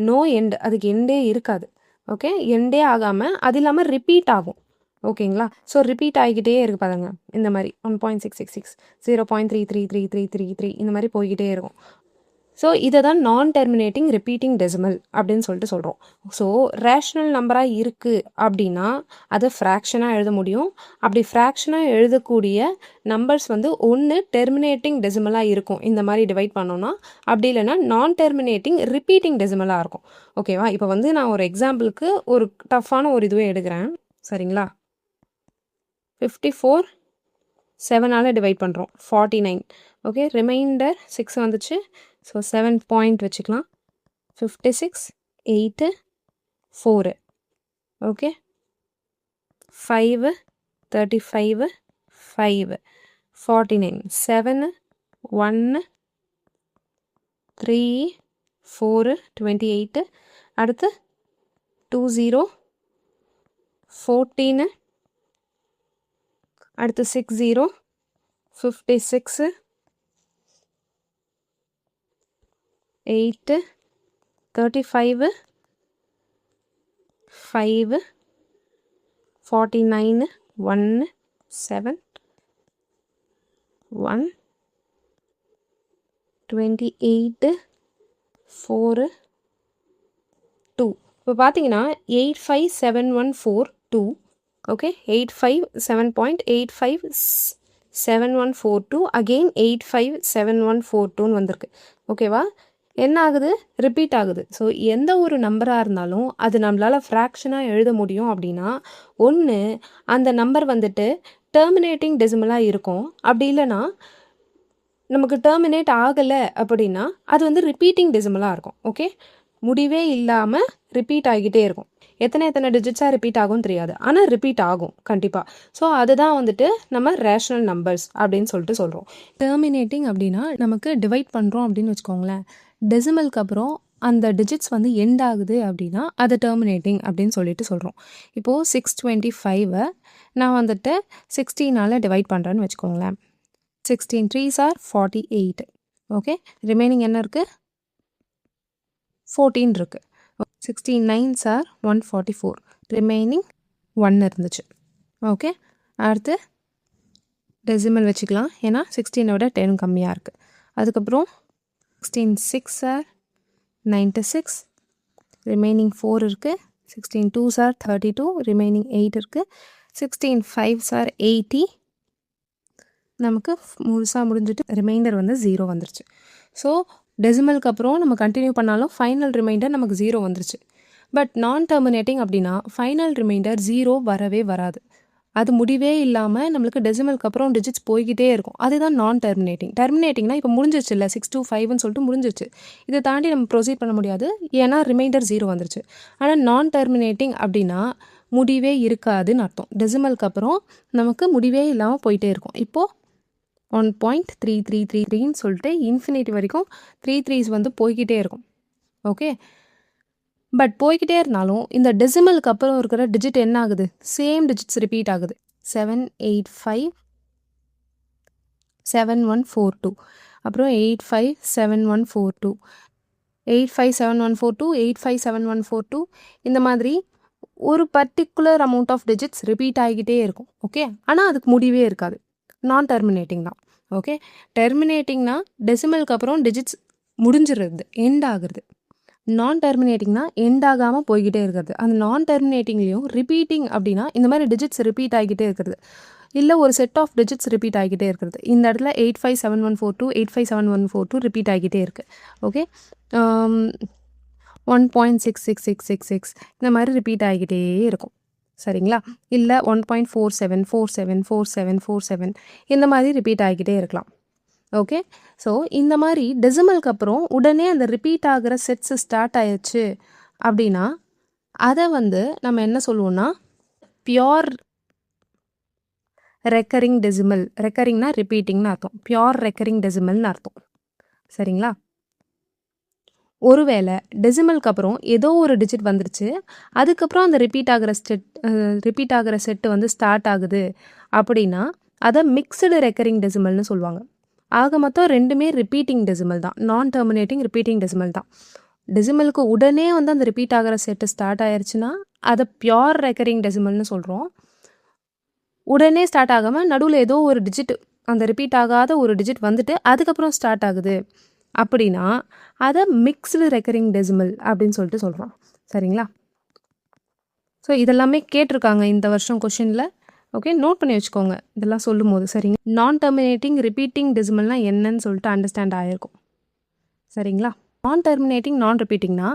நோ எண்ட், அதுக்கு எண்டே இருக்காது. ஓகே, எண்டே ஆகாமல் அது இல்லாமல் ரிப்பீட் ஆகும். ஓகேங்களா? ஸோ ரிப்பீட் ஆகிக்கிட்டே இருக்குது பாருங்க. இந்த மாதிரி 1.666, 0.333333 இந்த மாதிரி போய்கிட்டே இருக்கும். ஸோ இதை தான் நான் டெர்மினேட்டிங் ரிப்பீட்டிங் டெசிமல் அப்படின்னு சொல்லிட்டு சொல்கிறோம். ஸோ ரேஷ்னல் நம்பராக இருக்குது அப்படின்னா அதை ஃப்ராக்ஷனாக எழுத முடியும். அப்படி ஃப்ராக்ஷனாக எழுதக்கூடிய நம்பர்ஸ் வந்து ஒன்று டெர்மினேட்டிங் டெசிமலாக இருக்கும், இந்த மாதிரி டிவைட் பண்ணோன்னா. அப்படி இல்லைன்னா நான் டெர்மினேட்டிங் ரிப்பீட்டிங் டெசிமலாக இருக்கும். ஓகேவா? இப்போ வந்து நான் ஒரு எக்ஸாம்பிளுக்கு ஒரு டஃப்பான ஒரு இதுவே எடுக்கிறேன். சரிங்களா? 54 7ஆல் டிவைட் பண்ணுறோம், 49. ஓகே, ரிமைண்டர் 6 வந்துச்சு. ஸோ 7 பாயிண்ட் வச்சுக்கலாம். 56 8 4 ஓகே 5 35 5 49 7 1 3 4 28 அடுத்து 20 14 அடுத்து 60 56 8 35 5 49 1 7 1 28 4 2 இப்போ பார்த்தீங்கன்னா 857142 ஓகே 857.857142 அகெயின் 857142ன்னு வந்திருக்கு ஓகேவா என்ன ஆகுது ரிப்பீட் ஆகுது ஸோ எந்த ஒரு நம்பராக இருந்தாலும் அது நம்மளால் ஃப்ராக்ஷனாக எழுத முடியும் அப்படின்னா ஒன்று அந்த நம்பர் வந்துட்டு டெர்மினேட்டிங் டெசிமலாக இருக்கும் அப்படி இல்லைன்னா நமக்கு டெர்மினேட் ஆகலை அப்படின்னா அது வந்து ரிப்பீட்டிங் டெசிமலாக இருக்கும் ஓகே முடிவே இல்லாமல் ரிப்பீட் ஆகிக்கிட்டே இருக்கும் எத்தனை டிஜிட்ஸாக ரிப்பீட் ஆகும்னு தெரியாது ஆனால் ரிப்பீட் ஆகும் கண்டிப்பாக ஸோ அதுதான் வந்துட்டு நம்ம ரேஷனல் நம்பர்ஸ் அப்படின்னு சொல்லிட்டு சொல்கிறோம் டெர்மினேட்டிங் அப்படின்னா நமக்கு டிவைட் பண்ணுறோம் அப்படின்னு வச்சுக்கோங்களேன் டெசிமலுக்கு அப்புறம் அந்த டிஜிட்ஸ் வந்து எண்ட் ஆகுது அப்படின்னா அது டெர்மினேட்டிங் அப்படின்னு சொல்லிட்டு சொல்கிறோம் இப்போது 625 நான் வந்துட்டு 16 டிவைட் பண்ணுறேன்னு வச்சுக்கோங்களேன் 16 3s are 48 ஓகே ரிமைனிங் என்ன இருக்குது 14 இருக்குது 16 9s are 144 ரிமைனிங் 1 இருந்துச்சு ஓகே அடுத்து டெசிமல் வச்சுக்கலாம் ஏன்னா 16 விட 10 கம்மியாக இருக்குது அதுக்கப்புறம் 16 6 are 96 ரிமைனிங் 4 இருக்குது 16 2s are 32 ரிமைனிங் 8 இருக்குது 16 5s are 80 நமக்கு முழுசாக முடிஞ்சிட்டு ரிமைண்டர் வந்து 0 வந்துருச்சு ஸோ டெசிமலுக்கு அப்புறம் நம்ம கண்டினியூ பண்ணாலும் ஃபைனல் ரிமைண்டர் நமக்கு 0 வந்துருச்சு பட் நான் டெர்மினேட்டிங் அப்படின்னா ஃபைனல் ரிமைண்டர் 0 வரவே வராது அது முடிவே இல்லாமல் நம்மளுக்கு டெசிமலுக்கு அப்புறம் டிஜிட்ஸ் போய்கிட்டே இருக்கும் அதுதான் நான் டெர்மினேட்டிங்னா இப்போ முடிஞ்சிச்சு இல்லை 6 2 5ன்னு சொல்லிட்டு முடிஞ்சிச்சு இதை தாண்டி நம்ம ப்ரொசீட் பண்ண முடியாது ஏன்னா ரிமைண்டர் 0 வந்துருச்சு ஆனால் நான் டெர்மினேட்டிங் அப்படின்னா முடிவே இருக்காதுன்னு அர்த்தம் டெசிமலுக்கு அப்புறம் நமக்கு முடிவே இல்லாமல் போயிட்டே இருக்கும் இப்போது 1.3333ன்னு சொல்லிட்டு இன்ஃபினிட்டி வரைக்கும் 3 வந்து போய்கிட்டே இருக்கும் ஓகே பட் போய்கிட்டே இருந்தாலும் இந்த டெசிமலுக்கு அப்புறம் இருக்கிற டிஜிட் என்ன ஆகுது சேம் டிஜிட்ஸ் ரிப்பீட் ஆகுது 7857142 அப்புறம் 857142 857142 857142 இந்த மாதிரி ஒரு particular amount of digits repeat ஆகிக்கிட்டே இருக்கும் ஓகே ஆனால் அதுக்கு முடிவே இருக்காது நான் டெர்மினேட்டிங் தான் ஓகே டெர்மினேட்டிங்னா டெசிமலுக்கு அப்புறம் டிஜிட்ஸ் முடிஞ்சிடுறது எண்ட் ஆகுறது நான் டெர்மினேட்டிங்னா எண்ட் ஆகாமல் போய்கிட்டே இருக்கிறது அந்த நான் டெர்மினேட்டிங்லேயும் ரிப்பீட்டிங் அப்படின்னா இந்த மாதிரி டிஜிட்ஸ் ரிப்பீட் ஆகிக்கிட்டே இருக்கிறது இல்லை ஒரு செட் ஆஃப் டிஜிட்ஸ் ரிப்பீட் ஆகிக்கிட்டே இருக்கிறது இந்த இடத்துல 857142 857142 ரிப்பீட் ஆகிக்கிட்டே இருக்குது ஓகே 1.66666 இந்த மாதிரி ரிப்பீட் ஆகிக்கிட்டே இருக்கும் சரிங்களா இல்லை 1.47474747 இந்த மாதிரி ரிப்பீட் ஆகிக்கிட்டே இருக்கலாம் ஓகே ஸோ இந்த மாதிரி டெசிமலுக்கு அப்புறம் உடனே அந்த ரிப்பீட் ஆகிற செட்ஸ் ஸ்டார்ட் ஆயிடுச்சு அப்படின்னா அதை வந்து நம்ம என்ன சொல்லுவோம்னா பியோர் ரெக்கரிங் டெசிமல் ரெக்கரிங்னா ரிப்பீட்டிங்னு அர்த்தம் பியோர் ரெக்கரிங் டெசிமல்னு அர்த்தம் சரிங்களா ஒருவேளை டெசிமலுக்கு அப்புறம் ஏதோ ஒரு டிஜிட் வந்துருச்சு அதுக்கப்புறம் அந்த ரிப்பீட் ஆகிற செட்டு வந்து ஸ்டார்ட் ஆகுது அப்படின்னா அதை மிக்சடு ரெக்கரிங் டெசிமல்னு சொல்லுவாங்க ஆக மொத்தம் ரெண்டுமே ரிப்பீட்டிங் டெசிமல் தான் நான் டெர்மினேட்டிங் ரிப்பீட்டிங் டெசிமல் தான் டெசிமலுக்கு உடனே வந்து அந்த ரிப்பீட் ஆகிற செட்டு ஸ்டார்ட் ஆயிடுச்சுன்னா அதை பியோர் ரெக்கரிங் டெசிமல்னு சொல்கிறோம் உடனே ஸ்டார்ட் ஆகாமல் நடுவில் ஏதோ ஒரு டிஜிட் அந்த ரிப்பீட் ஆகாத ஒரு டிஜிட் வந்துட்டு அதுக்கப்புறம் ஸ்டார்ட் ஆகுது அப்படின்னா அதை மிக்ஸ்டு ரெக்கரிங் டெசிமல் அப்படின்னு சொல்லிட்டு சொல்கிறோம் சரிங்களா ஸோ இதெல்லாமே கேட்டிருக்காங்க இந்த வருஷம் கொஷினில் ஓகே நோட் பண்ணி வச்சுக்கோங்க இதெல்லாம் சொல்லும் போது சரிங்க நான் டெர்மினேட்டிங் ரிப்பீட்டிங் டெசிமல்னால் என்னன்னு சொல்லிட்டு அண்டர்ஸ்டாண்ட் ஆகிருக்கும் சரிங்களா நான் டெர்மினேட்டிங் நான் ரிப்பீட்டிங்னா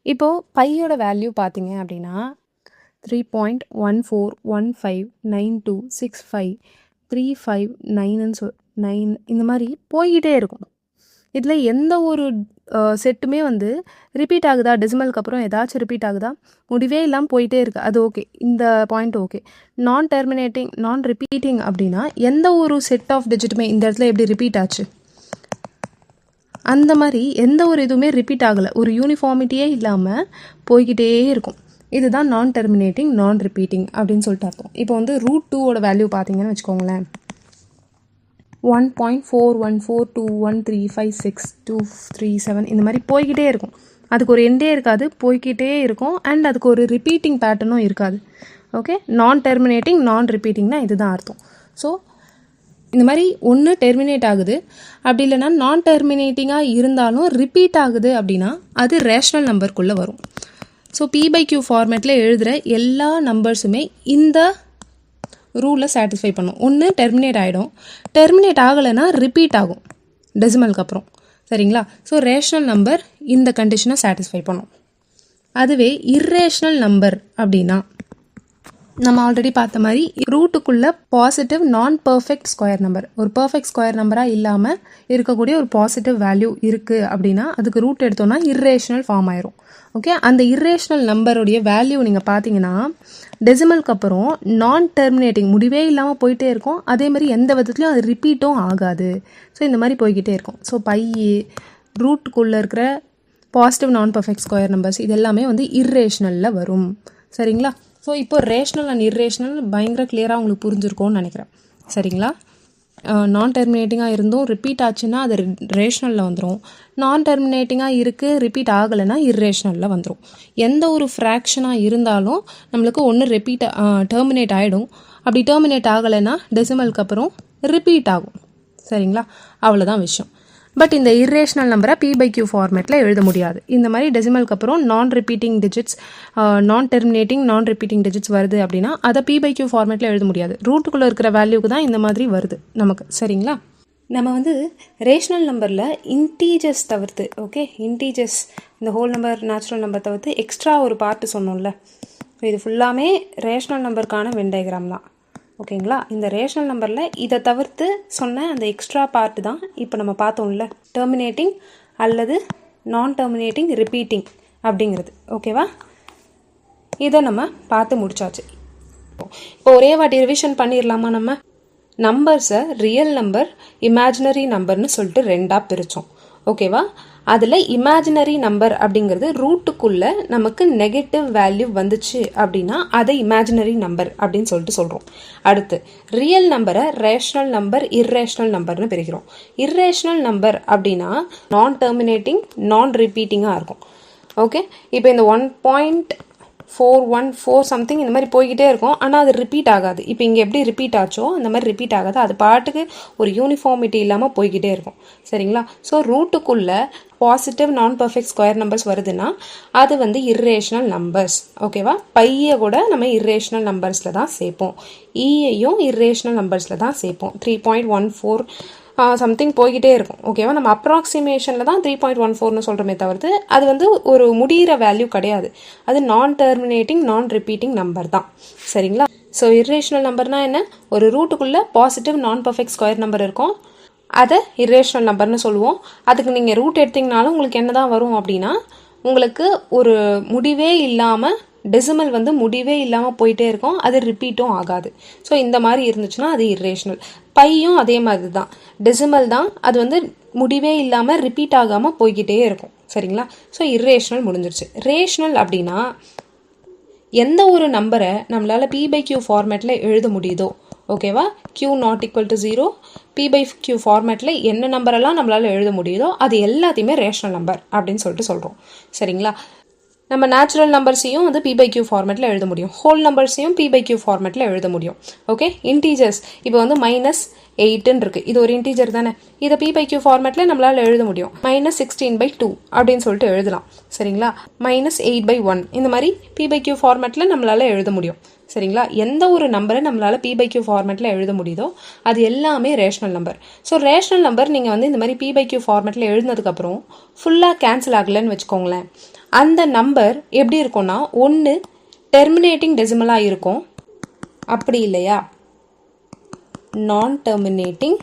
இப்போது பையோட வேல்யூ பார்த்தீங்க அப்படின்னா 3.14159265 359 9 இந்த மாதிரி போய்கிட்டே இருக்கும் இதில் எந்த ஒரு செட்டுமே வந்து ரிப்பீட் ஆகுதா, டெசிமலுக்கு அப்புறம் ஏதாச்சும் ரிப்பீட் ஆகுதா, முடிவே இல்லாமல் போயிட்டே இருக்குது, அது ஓகே, இந்த பாயிண்ட் ஓகே. நான் டெர்மினேட்டிங் நான் ரிப்பீட்டிங் அப்படின்னா எந்த ஒரு செட் ஆஃப் டிஜிட்டுமே இந்த இடத்துல எப்படி ரிப்பீட் ஆச்சு, அந்த மாதிரி எந்த ஒரு இதுவுமே ரிப்பீட் ஆகலை, ஒரு யூனிஃபார்மிட்டியே இல்லாமல் போய்கிட்டே இருக்கும். இதுதான் நான் டெர்மினேட்டிங் நான் ரிப்பீட்டிங் அப்படின்னு சொல்லிட்டு அர்த்தம். இப்போ வந்து √2 வேல்யூ பார்த்தீங்கன்னு வச்சுக்கோங்களேன், 1.4142135623 இந்த மாதிரி போய்கிட்டே இருக்கும். அதுக்கு ஒரு எண்டே இருக்காது, போய்கிட்டே இருக்கும். அண்ட் அதுக்கு ஒரு ரிப்பீட்டிங் பேட்டர்னும் இருக்காது. ஓகே, நான் டெர்மினேட்டிங் நான் ரிப்பீட்டிங்னா இதுதான் அர்த்தம். ஸோ இந்த மாதிரி ஒன்று டெர்மினேட் ஆகுது, அப்படி இல்லைன்னா நான் டெர்மினேட்டிங்காக இருந்தாலும் ரிப்பீட் ஆகுது அப்படின்னா அது ரேஷ்னல் நம்பருக்குள்ளே வரும். ஸோ P/Q ஃபார்மேட்டில் எழுதுகிற எல்லா நம்பர்ஸுமே இந்த ரூலில் சாட்டிஸ்ஃபை பண்ணும். ஒன்று டெர்மினேட் ஆகிடும், டெர்மினேட் ஆகலைன்னா ரிப்பீட் ஆகும் டெசிமலுக்கு அப்புறம். சரிங்களா? ஸோ ரேஷ்னல் நம்பர் இந்த கண்டிஷனை சாட்டிஸ்ஃபை பண்ணும். அதுவே இர்ரேஷ்னல் நம்பர் அப்படின்னா நம்ம ஆல்ரெடி பார்த்த மாதிரி ரூட்டுக்குள்ளே பாசிட்டிவ் நான் பர்ஃபெக்ட் ஸ்கொயர் நம்பர், ஒரு பர்ஃபெக்ட் ஸ்கொயர் நம்பராக இல்லாமல் இருக்கக்கூடிய ஒரு பாசிட்டிவ் வேல்யூ இருக்குது அப்படின்னா அதுக்கு ரூட் எடுத்தோன்னா இர்ரேஷ்னல் ஃபார்ம் ஆயிரும். ஓகே, அந்த இர்ரேஷ்னல் நம்பருடைய வேல்யூ நீங்கள் பார்த்தீங்கன்னா டெசிமலுக்கு அப்புறம் நான் டெர்மினேட்டிங் முடிவே இல்லாமல் போயிட்டே இருக்கும். அதே மாதிரி எந்த விதத்துலையும் அது ரிப்பீட்டும் ஆகாது. ஸோ இந்த மாதிரி போய்கிட்டே இருக்கும். ஸோ ரூட்டுக்குள்ளே இருக்கிற பாசிட்டிவ் நான் பர்ஃபெக்ட் ஸ்கொயர் நம்பர்ஸ் இது எல்லாமே வந்து இர்ரேஷ்னலில் வரும். சரிங்களா? ஸோ இப்போ ரேஷ்னல் அண்ட் இர்ரேஷ்னல் பயங்கர கிளியராக உங்களுக்கு புரிஞ்சிருக்கும்னு நினைக்கிறேன். சரிங்களா? நான் டெர்மினேட்டிங்காக இருந்தும் ரிப்பீட் ஆச்சுன்னா அது ரேஷ்னலில் வந்துடும். நான் டெர்மினேட்டிங்காக இருக்குது ரிப்பீட் ஆகலைன்னா இர்ரேஷ்னலில் வந்துடும். எந்த ஒரு ஃப்ராக்ஷனாக இருந்தாலும் நம்மளுக்கு ஒன்று டெர்மினேட் ஆகிடும். அப்படி டெர்மினேட் ஆகலைன்னா டெசிமலுக்கு அப்புறம் ரிப்பீட் ஆகும். சரிங்களா? அவ்வளோதான் விஷயம். பட் இந்த இர்ரேஷ்னல் நம்பரை P/Q ஃபார்மேட்டில் எழுத முடியாது. இந்த மாதிரி டெசிமலுக்கு அப்புறம் நான் ரிப்பீட்டிங் டிஜிட்ஸ், நான் டெர்மினேட்டிங் நான் ரிப்பீட்டிங் டிஜிட்ஸ் வருது அப்படின்னா அதை P/Q ஃபார்மேட்டில் எழுத முடியாது. ரூட்டுக்குள்ளே இருக்கிற வேல்யூக்கு தான் இந்த மாதிரி வருது நமக்கு. சரிங்களா? நம்ம வந்து ரேஷ்னல் நம்பரில் இன்டீஜர்ஸ் தவிர்த்து, ஓகே, இன்டீஜர்ஸ் இந்த ஹோல் நம்பர் நேச்சுரல் நம்பர் தவிர்த்து எக்ஸ்ட்ரா ஒரு பார்ட்டு சொன்னோம்ல, இது ஃபுல்லாமே ரேஷ்னல் நம்பருக்கான வென் டயக்ராம் தான். ஓகேங்களா? இந்த ரேஷ்னல் நம்பரில் இதை தவிர்த்து சொன்ன அந்த எக்ஸ்ட்ரா பார்ட் தான் இப்போ நம்ம பார்த்தோம்ல, டெர்மினேட்டிங் அல்லது நான் டெர்மினேட்டிங் ரிப்பீட்டிங் அப்படிங்கிறது. ஓகேவா? இதை நம்ம பார்த்து முடிச்சாச்சு. இப்போ ஒரே வாட்டி ரிவிஷன் பண்ணிடலாமா? நம்ம நம்பர்ஸை ரியல் நம்பர் இமேஜினரி நம்பர்னு சொல்லிட்டு ரெண்டாக பிரித்தோம். ஓகேவா? அதில் இமேஜினரி நம்பர் அப்படிங்கிறது ரூட்டுக்குள்ளே நமக்கு நெகட்டிவ் வேல்யூ வந்துச்சு அப்படின்னா அதை இமேஜினரி நம்பர் அப்படின்னு சொல்லிட்டு சொல்கிறோம். அடுத்து ரியல் நம்பரை ரேஷ்னல் நம்பர் இர்ரேஷ்னல் நம்பர்னு பிரிக்கிறோம். இர்ரேஷ்னல் நம்பர் அப்படின்னா நான் டெர்மினேட்டிங் நான் ரிப்பீட்டிங்காக இருக்கும். ஓகே, இப்போ இந்த 1.414 சம்திங் இந்த மாதிரி போய்கிட்டே இருக்கும், ஆனால் அது ரிப்பீட் ஆகாது. இப்போ இங்கே எப்படி ரிப்பீட் ஆச்சோ அந்த மாதிரி ரிப்பீட் ஆகாது, அது பாட்டுக்கு ஒரு யூனிஃபார்மிட்டி இல்லாமல் போய்கிட்டே இருக்கும். சரிங்களா? ஸோ ரூட்டுக்குள்ளே பாசிட்டிவ் நான் பர்ஃபெக்ட் ஸ்கொயர் நம்பர்ஸ் வருதுன்னா அது வந்து இர்ரேஷ்னல் நம்பர்ஸ். ஓகேவா? பையை கூட நம்ம இர்ரேஷ்னல் நம்பர்ஸில் தான் சேர்ப்போம், ஈயையும் இர்ரேஷ்னல் நம்பர்ஸில் தான் சேர்ப்போம். 3.14 சம்திங் போய்கிட்டே இருக்கும். ஓகேவா? நம்ம அப்ராக்சிமேஷனில் தான் 3.14னு சொல்கிறோமே தவிர்த்து அது வந்து ஒரு முடிகிற வேல்யூ கிடையாது. அது நான் டெர்மினேட்டிங் நான் ரிப்பீட்டிங் நம்பர் தான். சரிங்களா? ஸோ இர்ரேஷ்னல் நம்பர்னா என்ன? ஒரு ரூட்டுக்குள்ளே பாசிட்டிவ் நான் பர்ஃபெக்ட் ஸ்கொயர் நம்பர் இருக்கும், அதை இர்ரேஷ்னல் நம்பர்னு சொல்லுவோம். அதுக்கு நீங்கள் ரூட் எடுத்திங்கனாலும் உங்களுக்கு என்ன தான் வரும் அப்படின்னா உங்களுக்கு ஒரு முடிவே இல்லாமல் டெசிமல் வந்து முடிவே இல்லாமல் போயிட்டே இருக்கும், அது ரிப்பீட்டும் ஆகாது. ஸோ இந்த மாதிரி இருந்துச்சுன்னா அது இர்ரேஷ்னல். பையும் அதே மாதிரி தான், டெசிமல் தான், அது வந்து முடிவே இல்லாமல் ரிப்பீட் ஆகாமல் போய்கிட்டே இருக்கும். சரிங்களா? ஸோ இர்ரேஷ்னல் முடிஞ்சிருச்சு. ரேஷ்னல் அப்படின்னா எந்த ஒரு நம்பரை நம்மளால் P/Q ஃபார்மேட்டில் எழுத முடியுதோ, ஓகேவா, Q not equal to 0, P/Q ஃபார்மேட்டில் என்ன நம்பரெல்லாம் நம்மளால் எழுத முடியுதோ அது எல்லாத்தையுமே ரேஷ்னல் நம்பர் அப்படின்னு சொல்லிட்டு சொல்கிறோம். சரிங்களா? நம்ம நேச்சுரல் நம்பர்ஸையும் வந்து P/Q ஃபார்மேட்டில் எழுத முடியும், ஹோல் நம்பர்ஸையும் P/Q ஃபார்மேட்டில் எழுத முடியும். ஓகே, இன்டீஜர்ஸ் இப்போ வந்து -8ன்னு இருக்குது, இது ஒரு இன்டீஜர் தானே, இதை P/Q ஃபார்மேட்டில் நம்மளால் எழுத முடியும். -16/2 அப்படின்னு சொல்லிட்டு எழுதலாம். சரிங்களா? -8/1 இந்த மாதிரி P/Q ஃபார்மேட்டில் நம்மளால் எழுத முடியும். சரிங்களா? எந்த ஒரு நம்பரை நம்மளால் P/Q ஃபார்மேட்டில் எழுத முடியுதோ அது எல்லாமே rational number. So rational number நீங்கள் வந்து இந்த மாதிரி P/Q ஃபார்மேட்டில் எழுதினதுக்கப்புறம் ஃபுல்லாக கேன்சல் ஆகலைன்னு வச்சுக்கோங்களேன், அந்த நம்பர் எப்படி இருக்கும்னா ஒன்று டெர்மினேட்டிங் டெசிமலாக இருக்கும், அப்படி இல்லையா நான் டெர்மினேட்டிங்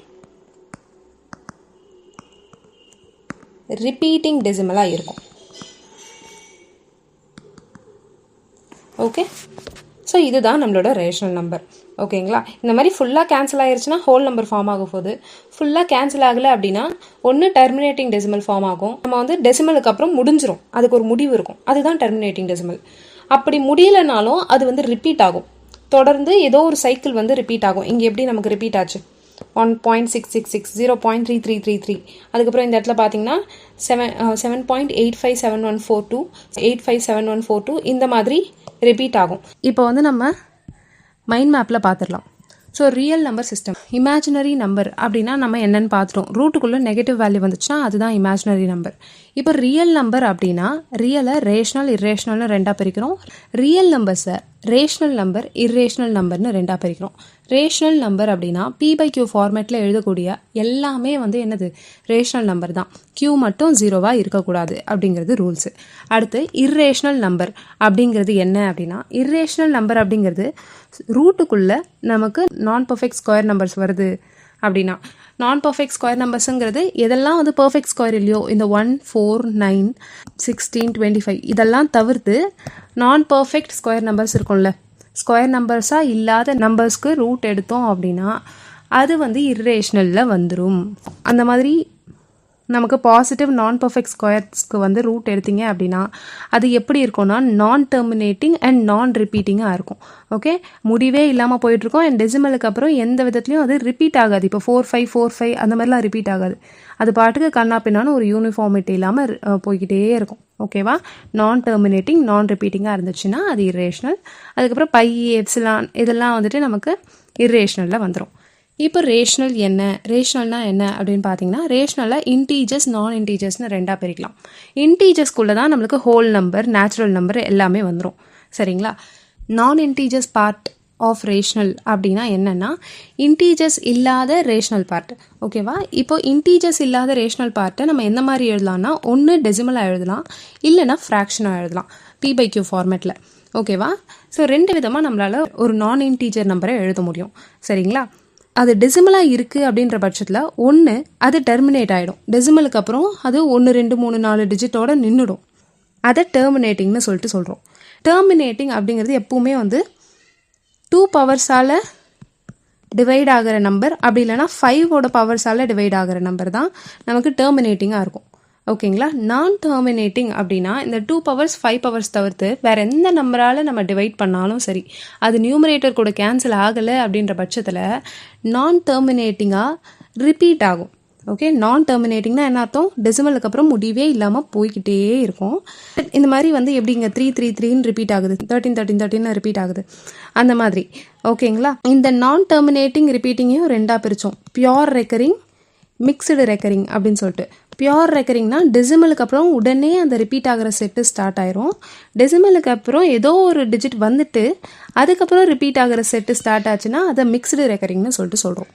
ரிப்பீட்டிங் டெசிமலாக இருக்கும். ஓகே, ஸோ இதுதான் நம்மளோட ரேஷனல் நம்பர். ஓகேங்களா? இந்த மாதிரி ஃபுல்லாக கேன்சல் ஆகிருச்சுன்னா ஹோல் நம்பர் ஃபார்ம் ஆக போகுது. ஃபுல்லாக கேன்சல் ஆகலை அப்படின்னா ஒன்று டெர்மினேட்டிங் டெசிமல் ஃபார்ம் ஆகும். நம்ம வந்து டெசிமலுக்கு அப்புறம் முடிஞ்சிரும், அதுக்கு ஒரு முடிவு இருக்கும், அதுதான் டெர்மினேட்டிங் டெசிமல். அப்படி முடியலைனாலும் அது வந்து ரிப்பீட் ஆகும், தொடர்ந்து ஏதோ ஒரு சைக்கிள் வந்து ரிப்பீட் ஆகும். இங்கே எப்படி நமக்கு ரிப்பீட் ஆச்சு 1.666, 0.3333, அதுக்கப்புறம் இந்த இடத்துல பார்த்தீங்கன்னா 7.857142, 857142 இந்த மாதிரி ரிப்பீட் ஆகும். இப்போ வந்து நம்ம மைண்ட் மேப்பில் பார்த்துடலாம். So real number system, imaginary number அப்படின்னா நம்ம என்னென்னு பார்த்துட்டோம். ரூட்டுக்குள்ளே நெகட்டிவ் வேல்யூ வந்துச்சுன்னா அதுதான் இமேஜினரி நம்பர். இப்போ ரியல் நம்பர் அப்படின்னா ரியலை ரேஷனல் இர்ரேஷனல்னு ரெண்டாக பிரிக்கிறோம். ரியல் நம்பர்ஸை ரேஷனல் நம்பர் இர்ரேஷனல் நம்பர்னு ரெண்டாக பிரிக்கிறோம். ரேஷனல் நம்பர் அப்படின்னா P/Q ஃபார்மேட்டில் எழுதக்கூடிய எல்லாமே வந்து என்னது ரேஷனல் நம்பர் தான். Q மட்டும் 0வாக இருக்கக்கூடாது அப்படிங்கிறது ரூல்ஸு. அடுத்து இர்ரேஷனல் நம்பர் அப்படிங்கிறது என்ன அப்படின்னா, இர்ரேஷனல் நம்பர் அப்படிங்கிறது ரூட்டுக்குள்ளே நமக்கு நான் பர்ஃபெக்ட் ஸ்கொயர் நம்பர்ஸ் வருது அப்படின்னா, நான் பர்ஃபெக்ட் ஸ்கொயர் நம்பர்ஸுங்கிறது எதெல்லாம் வந்து பர்ஃபெக்ட் ஸ்கொயர் இல்லையோ, இந்த 1, 4, 9, 16, 25 இதெல்லாம் தவிர்த்து நான் பர்ஃபெக்ட் ஸ்கொயர் நம்பர்ஸ் இருக்கும்ல, ஸ்கொயர் நம்பர்ஸாக இல்லாத நம்பர்ஸ்க்கு ரூட் எடுத்தோம் அப்படின்னா அது வந்து இர்ரேஷனலில் வந்துடும். அந்த மாதிரி நமக்கு பாசிட்டிவ் நான் பர்ஃபெக்ட் ஸ்கொயர்ஸ்க்கு வந்து ரூட் எடுத்தீங்க அப்படின்னா அது எப்படி இருக்கும்னா நான் டெர்மினேட்டிங் அண்ட் நான் ரிப்பீட்டிங்காக இருக்கும். ஓகே, முடிவே இல்லாமல் போயிட்டுருக்கோம். அண்ட் டெசிமலுக்கு அப்புறம் எந்த விதத்துலையும் அது ரிப்பீட் ஆகாது. இப்போ 4-5 அந்த மாதிரிலாம் ரிப்பீட் ஆகாது. அது பாட்டுக்கு கண்ணா பின்னான்னு ஒரு யூனிஃபார்மிட்டி இல்லாமல் போய்கிட்டே இருக்கும். ஓகேவா? நான் டெர்மினேட்டிங் நான் ரிப்பீட்டிங்காக இருந்துச்சுன்னா அது இர்ரேஷனல். அதுக்கப்புறம் பை, எப்சிலான் இதெல்லாம் வந்துட்டு நமக்கு இர்ரேஷனலில் வந்துடும். இப்போ ரேஷனல் என்ன, ரேஷனல்னா என்ன அப்படின்னு பார்த்தீங்கன்னா, ரேஷனலில் இன்டீஜர்ஸ் நான் இன்டீஜர்ஸ்னு ரெண்டாக பிரிக்கலாம். இன்டீஜர்ஸ்குள்ளே தான் நம்மளுக்கு ஹோல் நம்பர், நேச்சுரல் நம்பர் எல்லாமே வந்துடும். சரிங்களா? நான் இன்டீஜர்ஸ் பார்ட் ஆஃப் ரேஷனல் அப்படின்னா என்னென்னா இன்டீஜர்ஸ் இல்லாத ரேஷனல் பார்ட். ஓகேவா? இப்போ இன்டீஜர்ஸ் இல்லாத ரேஷனல் பார்ட்டை நம்ம எந்த மாதிரி எழுதலாம்னா, ஒன்று டெசிமலாக எழுதலாம், இல்லைனா ஃப்ராக்ஷனாக எழுதலாம் P/Q ஃபார்மேட்டில். ஓகேவா? ஸோ ரெண்டு விதமாக நம்மளால் ஒரு நான் இன்டீஜர் நம்பரை எழுத முடியும். சரிங்களா? அது டெசிமலாக இருக்குது அப்படின்ற பட்சத்தில் ஒன்று அது டெர்மினேட் ஆகிடும். டெசிமலுக்கு அப்புறம் அது 1, 2, 3, 4 டிஜிட்டோடு நின்றுடும். அதை டெர்மினேட்டிங்னு சொல்லிட்டு சொல்கிறோம். டெர்மினேட்டிங் அப்படிங்கிறது எப்பவுமே வந்து 2 பவர்ஸால் டிவைட் ஆகிற நம்பர், அப்படி இல்லைனா 5ஓட பவர்ஸால் டிவைட் ஆகிற நம்பர் தான் நமக்கு டெர்மினேட்டிங்காக இருக்கும். ஓகேங்களா? நான் டெர்மினேட்டிங் அப்படின்னா இந்த 2 பவர்ஸ் 5 பவர்ஸ் தவிர்த்து வேறு எந்த நம்பரால் நம்ம டிவைட் பண்ணாலும் சரி, அது நியூமரேட்டர் கூட கேன்சல் ஆகலை அப்படின்ற பட்சத்தில் நான் டெர்மினேட்டிங்காக ரிப்பீட் ஆகும். ஓகே, நான் டெர்மினேட்டிங்னா என்ன அர்த்தம்? டெசிமலுக்கு அப்புறம் முடிவே இல்லாமல் போய்கிட்டே இருக்கும். இந்த மாதிரி வந்து எப்படிங்க 3-3-3ன்னு ரிப்பீட் ஆகுது, 13-13-13 ரிப்பீட் ஆகுது, அந்த மாதிரி. ஓகேங்களா? இந்த நான் டெர்மினேட்டிங் ரிப்பீட்டிங்கையும் ரெண்டாக பிரித்தோம். பியோர் ரெக்கரிங், மிக்சடு ரெக்கரிங் அப்படின்னு சொல்லிட்டு. பியோர் ரெக்கரிங்னா டெசிமலுக்கு அப்புறம் உடனே அந்த ரிப்பீட் ஆகிற செட்டு ஸ்டார்ட் ஆயிரும். டெசிமலுக்கு அப்புறம் ஏதோ ஒரு டிஜிட் வந்துட்டு அதுக்கப்புறம் ரிப்பீட் ஆகிற செட்டு ஸ்டார்ட் ஆச்சுன்னா அதை மிக்சடு ரெக்கரிங்னு சொல்லிட்டு சொல்கிறோம்.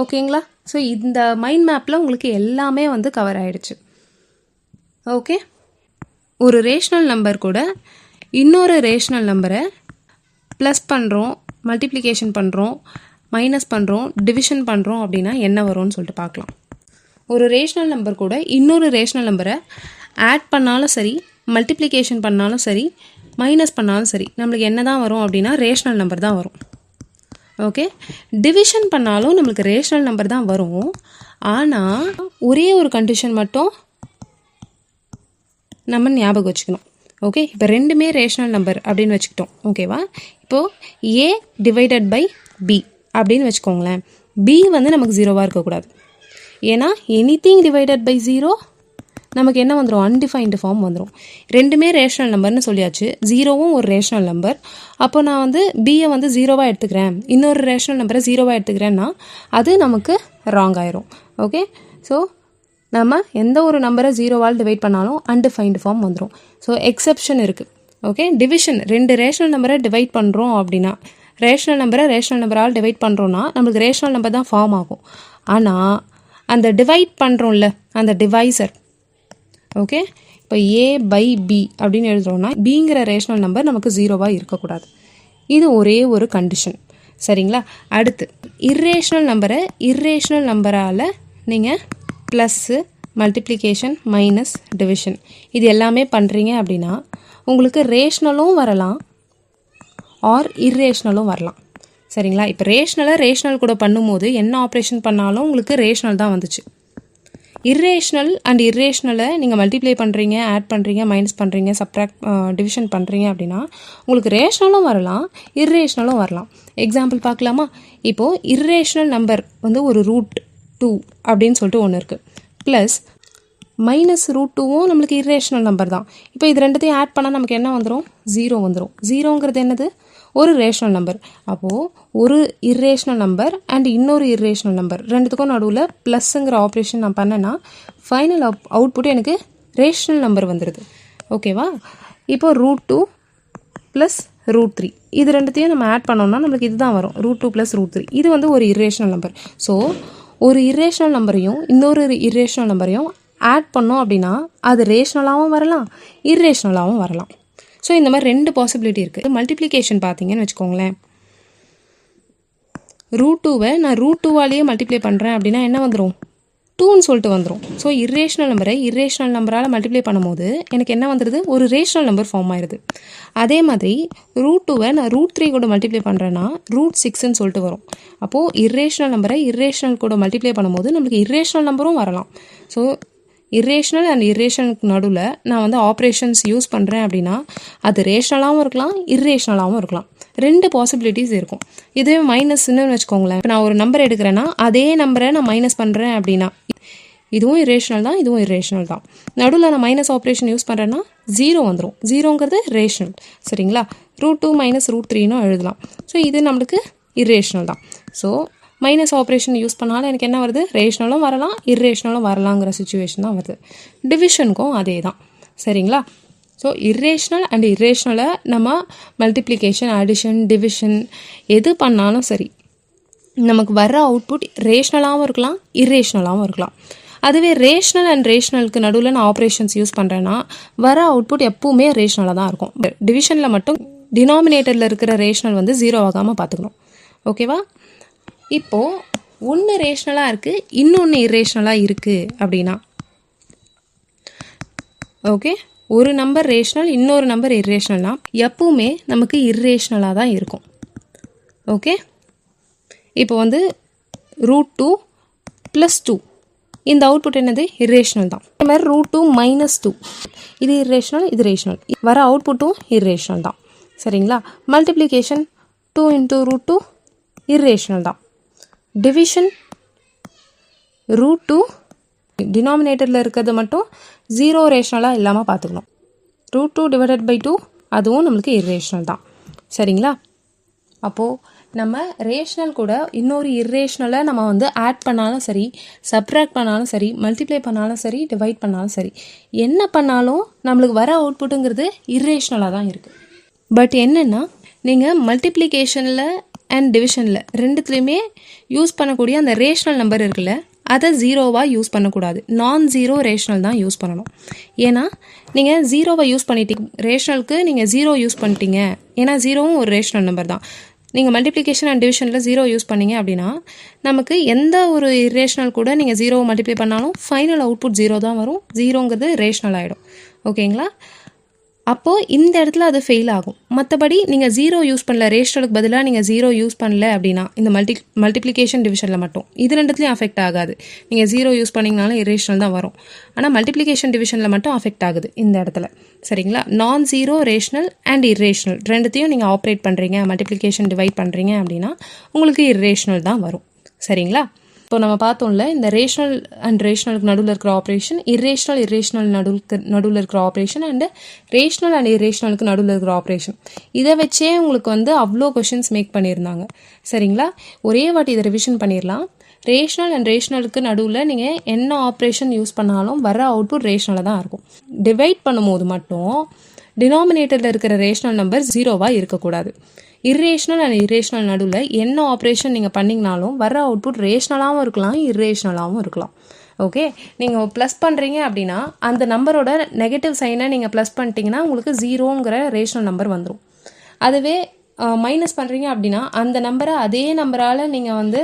ஓகேங்களா? ஸோ இந்த மைண்ட் மேப்பில் உங்களுக்கு எல்லாமே வந்து கவர் ஆகிடுச்சு. ஓகே, ஒரு ரேஷனல் நம்பர் கூட இன்னொரு ரேஷனல் நம்பரை ப்ளஸ் பண்ணுறோம், மல்டிப்ளிகேஷன் பண்ணுறோம், மைனஸ் பண்ணுறோம், டிவிஷன் பண்ணுறோம் அப்படின்னா என்ன வரும்னு சொல்லிட்டு பார்க்கலாம். ஒரு ரேஷனல் நம்பர் கூட இன்னொரு ரேஷனல் நம்பரை ஆட் பண்ணாலும் சரி, மல்டிப்ளிகேஷன் பண்ணாலும் சரி, மைனஸ் பண்ணாலும் சரி, நம்மளுக்கு என்ன தான் வரும் அப்படின்னா ரேஷனல் நம்பர் தான் வரும். ஓகே, டிவிஷன் பண்ணாலும் நம்மளுக்கு ரேஷனல் நம்பர் தான் வரும். ஆனால் ஒரே ஒரு கண்டிஷன் மட்டும் நம்ம ஞாபகம் வச்சுக்கணும். ஓகே, இப்போ ரெண்டுமே ரேஷனல் நம்பர் அப்படின்னு வச்சுக்கிட்டோம். ஓகேவா? இப்போது A டிவைடட் பை B அப்படின்னு வச்சுக்கோங்களேன். B வந்து நமக்கு 0வாக இருக்கக்கூடாது. ஏன்னா எனிதிங் டிவைடட் பை 0 நமக்கு என்ன வந்துடும்? அன்டிஃபைன்டு ஃபார்ம் வந்துடும். ரெண்டுமே ரேஷனல் நம்பர்னு சொல்லியாச்சு. 0வும் ஒரு ரேஷனல் நம்பர். அப்போ நான் வந்து பியை வந்து 0வாக எடுத்துக்கிறேன், இன்னொரு ரேஷனல் நம்பரை 0வாக எடுத்துக்கிறேன்னா அது நமக்கு ராங் ஆயிரும். ஓகே, ஸோ நம்ம எந்த ஒரு நம்பரை 0வால் டிவைட் பண்ணாலும் அன்டிஃபைன்டு ஃபார்ம் வந்துடும். ஸோ எக்ஸெப்ஷன் இருக்குது. ஓகே, டிவிஷன், ரெண்டு ரேஷனல் நம்பரை டிவைட் பண்ணுறோம் அப்படின்னா, ரேஷனல் நம்பரை ரேஷனல் நம்பரால் டிவைட் பண்ணுறோன்னா நம்மளுக்கு ரேஷனல் நம்பர் தான் ஃபார்ம் ஆகும். ஆனால் அந்த டிவைட் பண்ணுறோம்ல, அந்த டிவைசர், ஓகே, இப்போ A/B அப்படின்னு எழுதுறோம்னா பிங்கிற ரேஷனல் நம்பர் நமக்கு 0வாக இருக்கக்கூடாது. இது ஒரே ஒரு கண்டிஷன். சரிங்களா? அடுத்து இர்ரேஷனல் நம்பரை இர்ரேஷனல் நம்பரால் நீங்கள் ப்ளஸ்ஸு, மல்டிப்ளிகேஷன் மைனஸ் டிவிஷன் இது எல்லாமே பண்ணுறீங்க அப்படின்னா உங்களுக்கு ரேஷ்னலும் வரலாம் ஆர் இர்ரேஷ்னலும் வரலாம். சரிங்களா? இப்போ ரேஷ்னல் கூட பண்ணும்போது என்ன ஆப்ரேஷன் பண்ணாலும் உங்களுக்கு ரேஷ்னல் தான் வந்துச்சு. இர்ரேஷ்னல் அண்ட் இர்ரேஷ்னலை நீங்கள் மல்டிப்ளை பண்ணுறீங்க, ஆட் பண்ணுறீங்க, மைனஸ் பண்ணுறீங்க, சப்ட்ராக்ட் டிவிஷன் பண்ணுறீங்க அப்படின்னா உங்களுக்கு ரேஷ்னலும் வரலாம், இர்ரேஷ்னலும் வரலாம். எக்ஸாம்பிள் பார்க்கலாமா? இப்போது இர்ரேஷ்னல் நம்பர் வந்து ஒரு √2 அப்படின்னு சொல்லிட்டு ஒன்று இருக்குது. ப்ளஸ் -√2வும் நம்மளுக்கு இர்ரேஷ்னல் நம்பர் தான். இப்போ இது ரெண்டுத்தையும் ஆட் பண்ணால் நமக்கு என்ன வந்துடும்? 0 வந்துடும். 0ங்கிறது என்னது? ஒரு ரேஷ்னல் நம்பர். அப்போது ஒரு இர்ரேஷ்னல் நம்பர் அண்ட் இன்னொரு இர்ரேஷ்னல் நம்பர் ரெண்டுத்துக்கும் நடுவில் ப்ளஸ்ஸுங்கிற ஆப்ரேஷன் நான் பண்ணேன்னா ஃபைனல் அவுட்புட் எனக்கு ரேஷ்னல் நம்பர் வந்துடுது. ஓகேவா? இப்போ √2 + √3 இது ரெண்டுத்தையும் நம்ம ஆட் பண்ணோம்னா நம்மளுக்கு இதுதான் வரும், √2 + √3. இது வந்து ஒரு இர்ரேஷ்னல் நம்பர். ஸோ ஒரு இர்ரேஷ்னல் நம்பரையும் இன்னொரு இர்ரேஷ்னல் நம்பரையும் ஆட் பண்ணோம் அப்படின்னா அது ரேஷ்னலாகவும் வரலாம், இர்ரேஷ்னலாகவும் வரலாம். ஸோ இந்த மாதிரி 2 பாசிபிலிட்டி இருக்குது. மல்டிப்ளிகேஷன் பார்த்தீங்கன்னு வச்சுக்கோங்களேன், √2வை நான் √2வாலேயே மல்டிப்ளை பண்ணுறேன் அப்படின்னா என்ன வந்துடும்? 2ன்னு சொல்லிட்டு வந்துடும். ஸோ இர்ரேஷ்னல் நம்பரை இர்ரேஷ்னல் நம்பரால் மல்டிப்ளை பண்ணும்போது எனக்கு என்ன வந்துடுது? ஒரு ரேஷ்னல் நம்பர் ஃபார்ம் ஆயிடுது. அதே மாதிரி √2வை நான் √3 கூட மல்டிப்ளை பண்ணுறேன்னா √6ன்னு சொல்லிட்டு வரும். அப்போது இர்ரேஷ்னல் நம்பரை இர்ரேஷ்னல் கூட மல்டிப்ளை பண்ணும்போது நம்மளுக்கு இர்ரேஷ்னல் நம்பரும் வரலாம். ஸோ இர்ரேஷ்னல் அண்ட் இர்ரேஷ்னலுக்கு நடுவில் நான் வந்து ஆப்ரேஷன்ஸ் யூஸ் பண்ணுறேன் அப்படின்னா அது ரேஷ்னலாகவும் இருக்கலாம், இர்ரேஷ்னலாகவும் இருக்கலாம். 2 பாசிபிலிட்டிஸ் இருக்கும். இதுவே மைனஸ்ன்னு வச்சுக்கோங்களேன். இப்போ நான் ஒரு நம்பர் எடுக்கிறேன்னா அதே நம்பரை நான் மைனஸ் பண்ணுறேன் அப்படின்னா இதுவும் இர்ரேஷ்னல் தான், இதுவும் இர்ரேஷ்னல் தான். நடுவில் நான் மைனஸ் ஆப்ரேஷன் யூஸ் பண்ணுறேன்னா 0 வந்துடும். 0ங்கிறது ரேஷ்னல். சரிங்களா? √2 - √3ன்னு எழுதலாம். ஸோ இது நம்மளுக்கு இர்ரேஷ்னல் தான். ஸோ மைனஸ் ஆப்ரேஷன் யூஸ் பண்ணாலும் எனக்கு என்ன வருது? ரேஷ்னலும் வரலாம், இர்ரேஷ்னலும் வரலாங்கிற சுச்சுவேஷன் தான் வருது. டிவிஷனுக்கும் அதே தான். சரிங்களா? ஸோ இர்ரேஷ்னல் அண்ட் இர்ரேஷ்னலை நம்ம மல்டிப்ளிகேஷன், அடிஷன், டிவிஷன் எது பண்ணாலும் சரி நமக்கு வர அவுட்புட் ரேஷ்னலாகவும் இருக்கலாம், இர்ரேஷ்னலாகவும் இருக்கலாம். அதுவே ரேஷ்னல் அண்ட் ரேஷ்னலுக்கு நடுவில் நான் ஆப்ரேஷன்ஸ் யூஸ் பண்ணுறேன்னா வர அவுட்புட் எப்பவுமே ரேஷ்னலாக தான் இருக்கும். டிவிஷனில் மட்டும் டினாமினேட்டரில் இருக்கிற ரேஷ்னல் வந்து 0 ஆகாமல் பார்த்துக்கணும். ஓகேவா? இப்போது ஒன்று ரேஷ்னலாக இருக்குது, இன்னொன்று இர்ரேஷ்னலாக இருக்குது அப்படின்னா ஓகே, ஒரு நம்பர் ரேஷ்னல், இன்னொரு நம்பர் இர்ரேஷ்னல்னா எப்பவுமே நமக்கு இர்ரேஷ்னலாக தான் இருக்கும். ஓகே, இப்போ வந்து √2 + 2 இந்த அவுட்புட் என்னது? இர்ரேஷ்னல் தான். அதே மாதிரி √2 - 2 இது இர்ரேஷ்னல், இது ரேஷ்னல். வர அவுட்புட்டும் இர்ரேஷ்னல் தான். சரிங்களா? மல்டிப்ளிகேஷன் 2 × √2 இர்ரேஷ்னல் தான். டிவிஷன் √2 டினாமினேட்டரில் இருக்கிறது மட்டும் 0 ரேஷ்னலாக இல்லாமல் பார்த்துக்கணும். √2 / 2 அதுவும் நம்மளுக்கு இர்ரேஷ்னல் தான். சரிங்களா? அப்போது நம்ம ரேஷ்னல் கூட இன்னொரு இர்ரேஷ்னலை நம்ம வந்து ஆட் பண்ணாலும் சரி, சப்ட்ராக்ட் பண்ணாலும் சரி, மல்டிப்ளை பண்ணாலும் சரி, டிவைட் பண்ணாலும் சரி, என்ன பண்ணாலும் நம்மளுக்கு வர அவுட்புட்டுங்கிறது இர்ரேஷ்னலாக தான் இருக்குது. பட் என்னென்னா நீங்கள் மல்டிப்ளிகேஷனில் அண்ட் டிவிஷனில் ரெண்டுத்துலேயுமே யூஸ் பண்ணக்கூடிய அந்த ரேஷ்னல் நம்பர் இருக்குல்ல, அதை 0வாக யூஸ் பண்ணக்கூடாது. நான்-0 ரேஷ்னல் தான் யூஸ் பண்ணணும். ஏன்னா நீங்கள் 0வை யூஸ் பண்ணிட்டீங்க, ரேஷ்னலுக்கு நீங்கள் 0 யூஸ் பண்ணிட்டீங்க. ஏன்னா 0வும் ஒரு ரேஷ்னல் நம்பர் தான். நீங்கள் மல்டிப்ளிகேஷன் அண்ட் டிவிஷனில் 0 யூஸ் பண்ணீங்க அப்படின்னா நமக்கு எந்த ஒரு இர்ரேஷ்னல் கூட நீங்கள் 0வை மல்டிப்ளை பண்ணாலும் ஃபைனல் அவுட்புட் 0 தான் வரும். 0ங்கிறது ரேஷ்னல் ஆகிடும். ஓகேங்களா? அப்போது இந்த இடத்துல அது ஃபெயில் ஆகும். மற்றபடி நீங்கள் 0 யூஸ் பண்ணல, ரேஷ்னலுக்கு பதிலாக நீங்கள் 0 யூஸ் பண்ணல அப்படின்னா இந்த மல்டிப்ளிகேஷன் டிவிஷனில் மட்டும் இது ரெண்டுத்துலையும் அஃபெக்ட் ஆகாது. நீங்கள் 0 யூஸ் பண்ணிங்கனாலும் இர்ரேஷ்னல் தான் வரும். ஆனால் மல்டிப்ளிகேஷன் டிவிஷனில் மட்டும் அஃபெக்ட் ஆகுது இந்த இடத்துல. சரிங்களா? நான்-0 ரேஷ்னல் அண்ட் இர்ரேஷ்னல் ரெண்டுத்தையும் நீங்கள் ஆப்ரேட் பண்ணுறீங்க, மல்டிப்ளிகேஷன் டிவைட் பண்ணுறீங்க அப்படின்னா உங்களுக்கு இர்ரேஷ்னல் தான் வரும். சரிங்களா? இப்போ நம்ம பார்த்தோம்ல, இந்த ரேஷ்னல் அண்ட் ரேஷ்னலுக்கு நடுவில் இருக்கிற ஆப்ரேஷன், இர்ரேஷ்னல் நடுவில் இருக்கிற ஆப்ரேஷன் அண்டு ரேஷ்னல் அண்ட் இர்ரேஷ்னலுக்கு நடுவில் இருக்கிற ஆப்ரேஷன், இதை வச்சே உங்களுக்கு வந்து அவ்வளோ கொஷின்ஸ் மேக் பண்ணியிருந்தாங்க. சரிங்களா? ஒரே வாட்டி இதை ரிவிஷன் பண்ணிடலாம். ரேஷ்னல் அண்ட் ரேஷ்னலுக்கு நடுவில் நீங்கள் என்ன ஆப்ரேஷன் யூஸ் பண்ணாலும் வர அவுட்புட் ரேஷ்னலாக தான் இருக்கும். டிவைட் பண்ணும்போது மட்டும் டினாமினேட்டரில் இருக்கிற ரேஷ்னல் நம்பர் 0வாக இருக்கக்கூடாது. இர்ரேஷ்னல் அண்ட் இர்ரேஷ்னல் நடுவில் என்ன ஆப்ரேஷன் நீங்கள் பண்ணிங்கனாலும் வர அவுட்புட் ரேஷ்னலாகவும் இருக்கலாம், இர்ரேஷ்னலாகவும் இருக்கலாம். ஓகே, நீங்கள் ப்ளஸ் பண்ணுறீங்க அப்படின்னா அந்த நம்பரோட நெகட்டிவ் சைனை நீங்கள் ப்ளஸ் பண்ணிட்டீங்கன்னா உங்களுக்கு 0ங்கிற ரேஷ்னல் நம்பர் வந்துடும். அதுவே மைனஸ் பண்ணுறீங்க அப்படின்னா அந்த நம்பரை அதே நம்பரால் நீங்கள் வந்து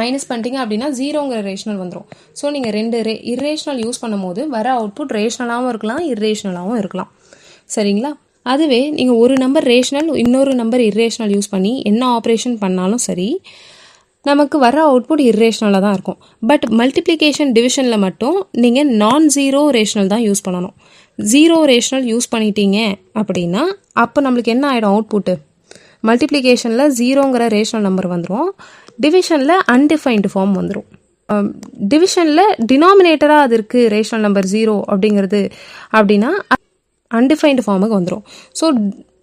மைனஸ் பண்ணிட்டீங்க அப்படின்னா ஜீரோங்கிற ரேஷனல் வந்துடும். ஸோ நீங்கள் 2 இர்ரேஷனல் யூஸ் பண்ணும்போது வர அவுட்புட் ரேஷனலாகவும் இருக்கலாம், இர்ரேஷனலாகவும் இருக்கலாம். சரிங்களா? அதுவே நீங்கள் ஒரு நம்பர் ரேஷனல் இன்னொரு நம்பர் இர்ரேஷனல் யூஸ் பண்ணி என்ன ஆப்ரேஷன் பண்ணாலும் சரி, நமக்கு வர அவுட்புட் இர்ரேஷனலாக தான் இருக்கும். பட் மல்டிப்ளிகேஷன் டிவிஷனில் மட்டும் நீங்கள் நான் ஜீரோ ரேஷனல் தான் யூஸ் பண்ணணும். ஜீரோ ரேஷனல் யூஸ் பண்ணிட்டீங்க அப்படின்னா அப்போ நம்மளுக்கு என்ன ஆகிடும் அவுட்புட்டு? மல்டிப்ளிகேஷனில் ஜீரோங்கிற ரேஷனல் நம்பர் வந்துடும், டிவிஷனில் அன்டிஃபைன்டு ஃபார்ம் வந்துடும். டிவிஷனில் டினாமினேட்டராக அது இருக்குது ரேஷனல் நம்பர் 0 அப்படிங்கிறது அப்படின்னா அன்டிஃபைன்டு ஃபார்முக்கு வந்துடும். ஸோ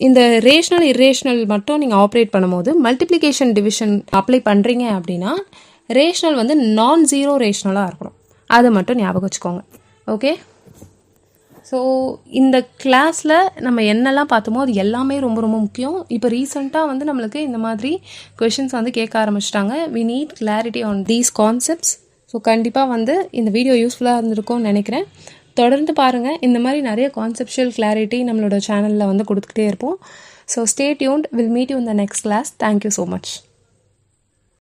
இந்த ரேஷனல் இர்ரேஷனல் மட்டும் நீங்கள் ஆப்ரேட் பண்ணும்போது மல்டிப்ளிகேஷன் டிவிஷன் அப்ளை பண்ணுறீங்க அப்படின்னா ரேஷனல் வந்து நான் ஜீரோ ரேஷனலாக இருக்கணும். அதை மட்டும் ஞாபகம் வச்சுக்கோங்க. ஓகே, ஸோ இந்த கிளாஸில் நம்ம என்னெல்லாம் பார்த்தோமோ அது எல்லாமே ரொம்ப ரொம்ப முக்கியம். இப்போ ரீசெண்டாக வந்து நம்மளுக்கு இந்த மாதிரி கொஷின்ஸ் வந்து கேட்க ஆரம்பிச்சிட்டாங்க. We need clarity on these concepts. So கண்டிப்பாக வந்து இந்த வீடியோ யூஸ்ஃபுல்லாக இருந்திருக்கும்னு நினைக்கிறேன். தொடர்ந்து பாருங்கள், இந்த மாதிரி நிறைய கான்செப்ஷுவல் கிளாரிட்டி நம்மளோட சேனலில் வந்து கொடுத்துக்கிட்டே இருப்போம். So stay tuned, will meet you in the next class. Thank you so much.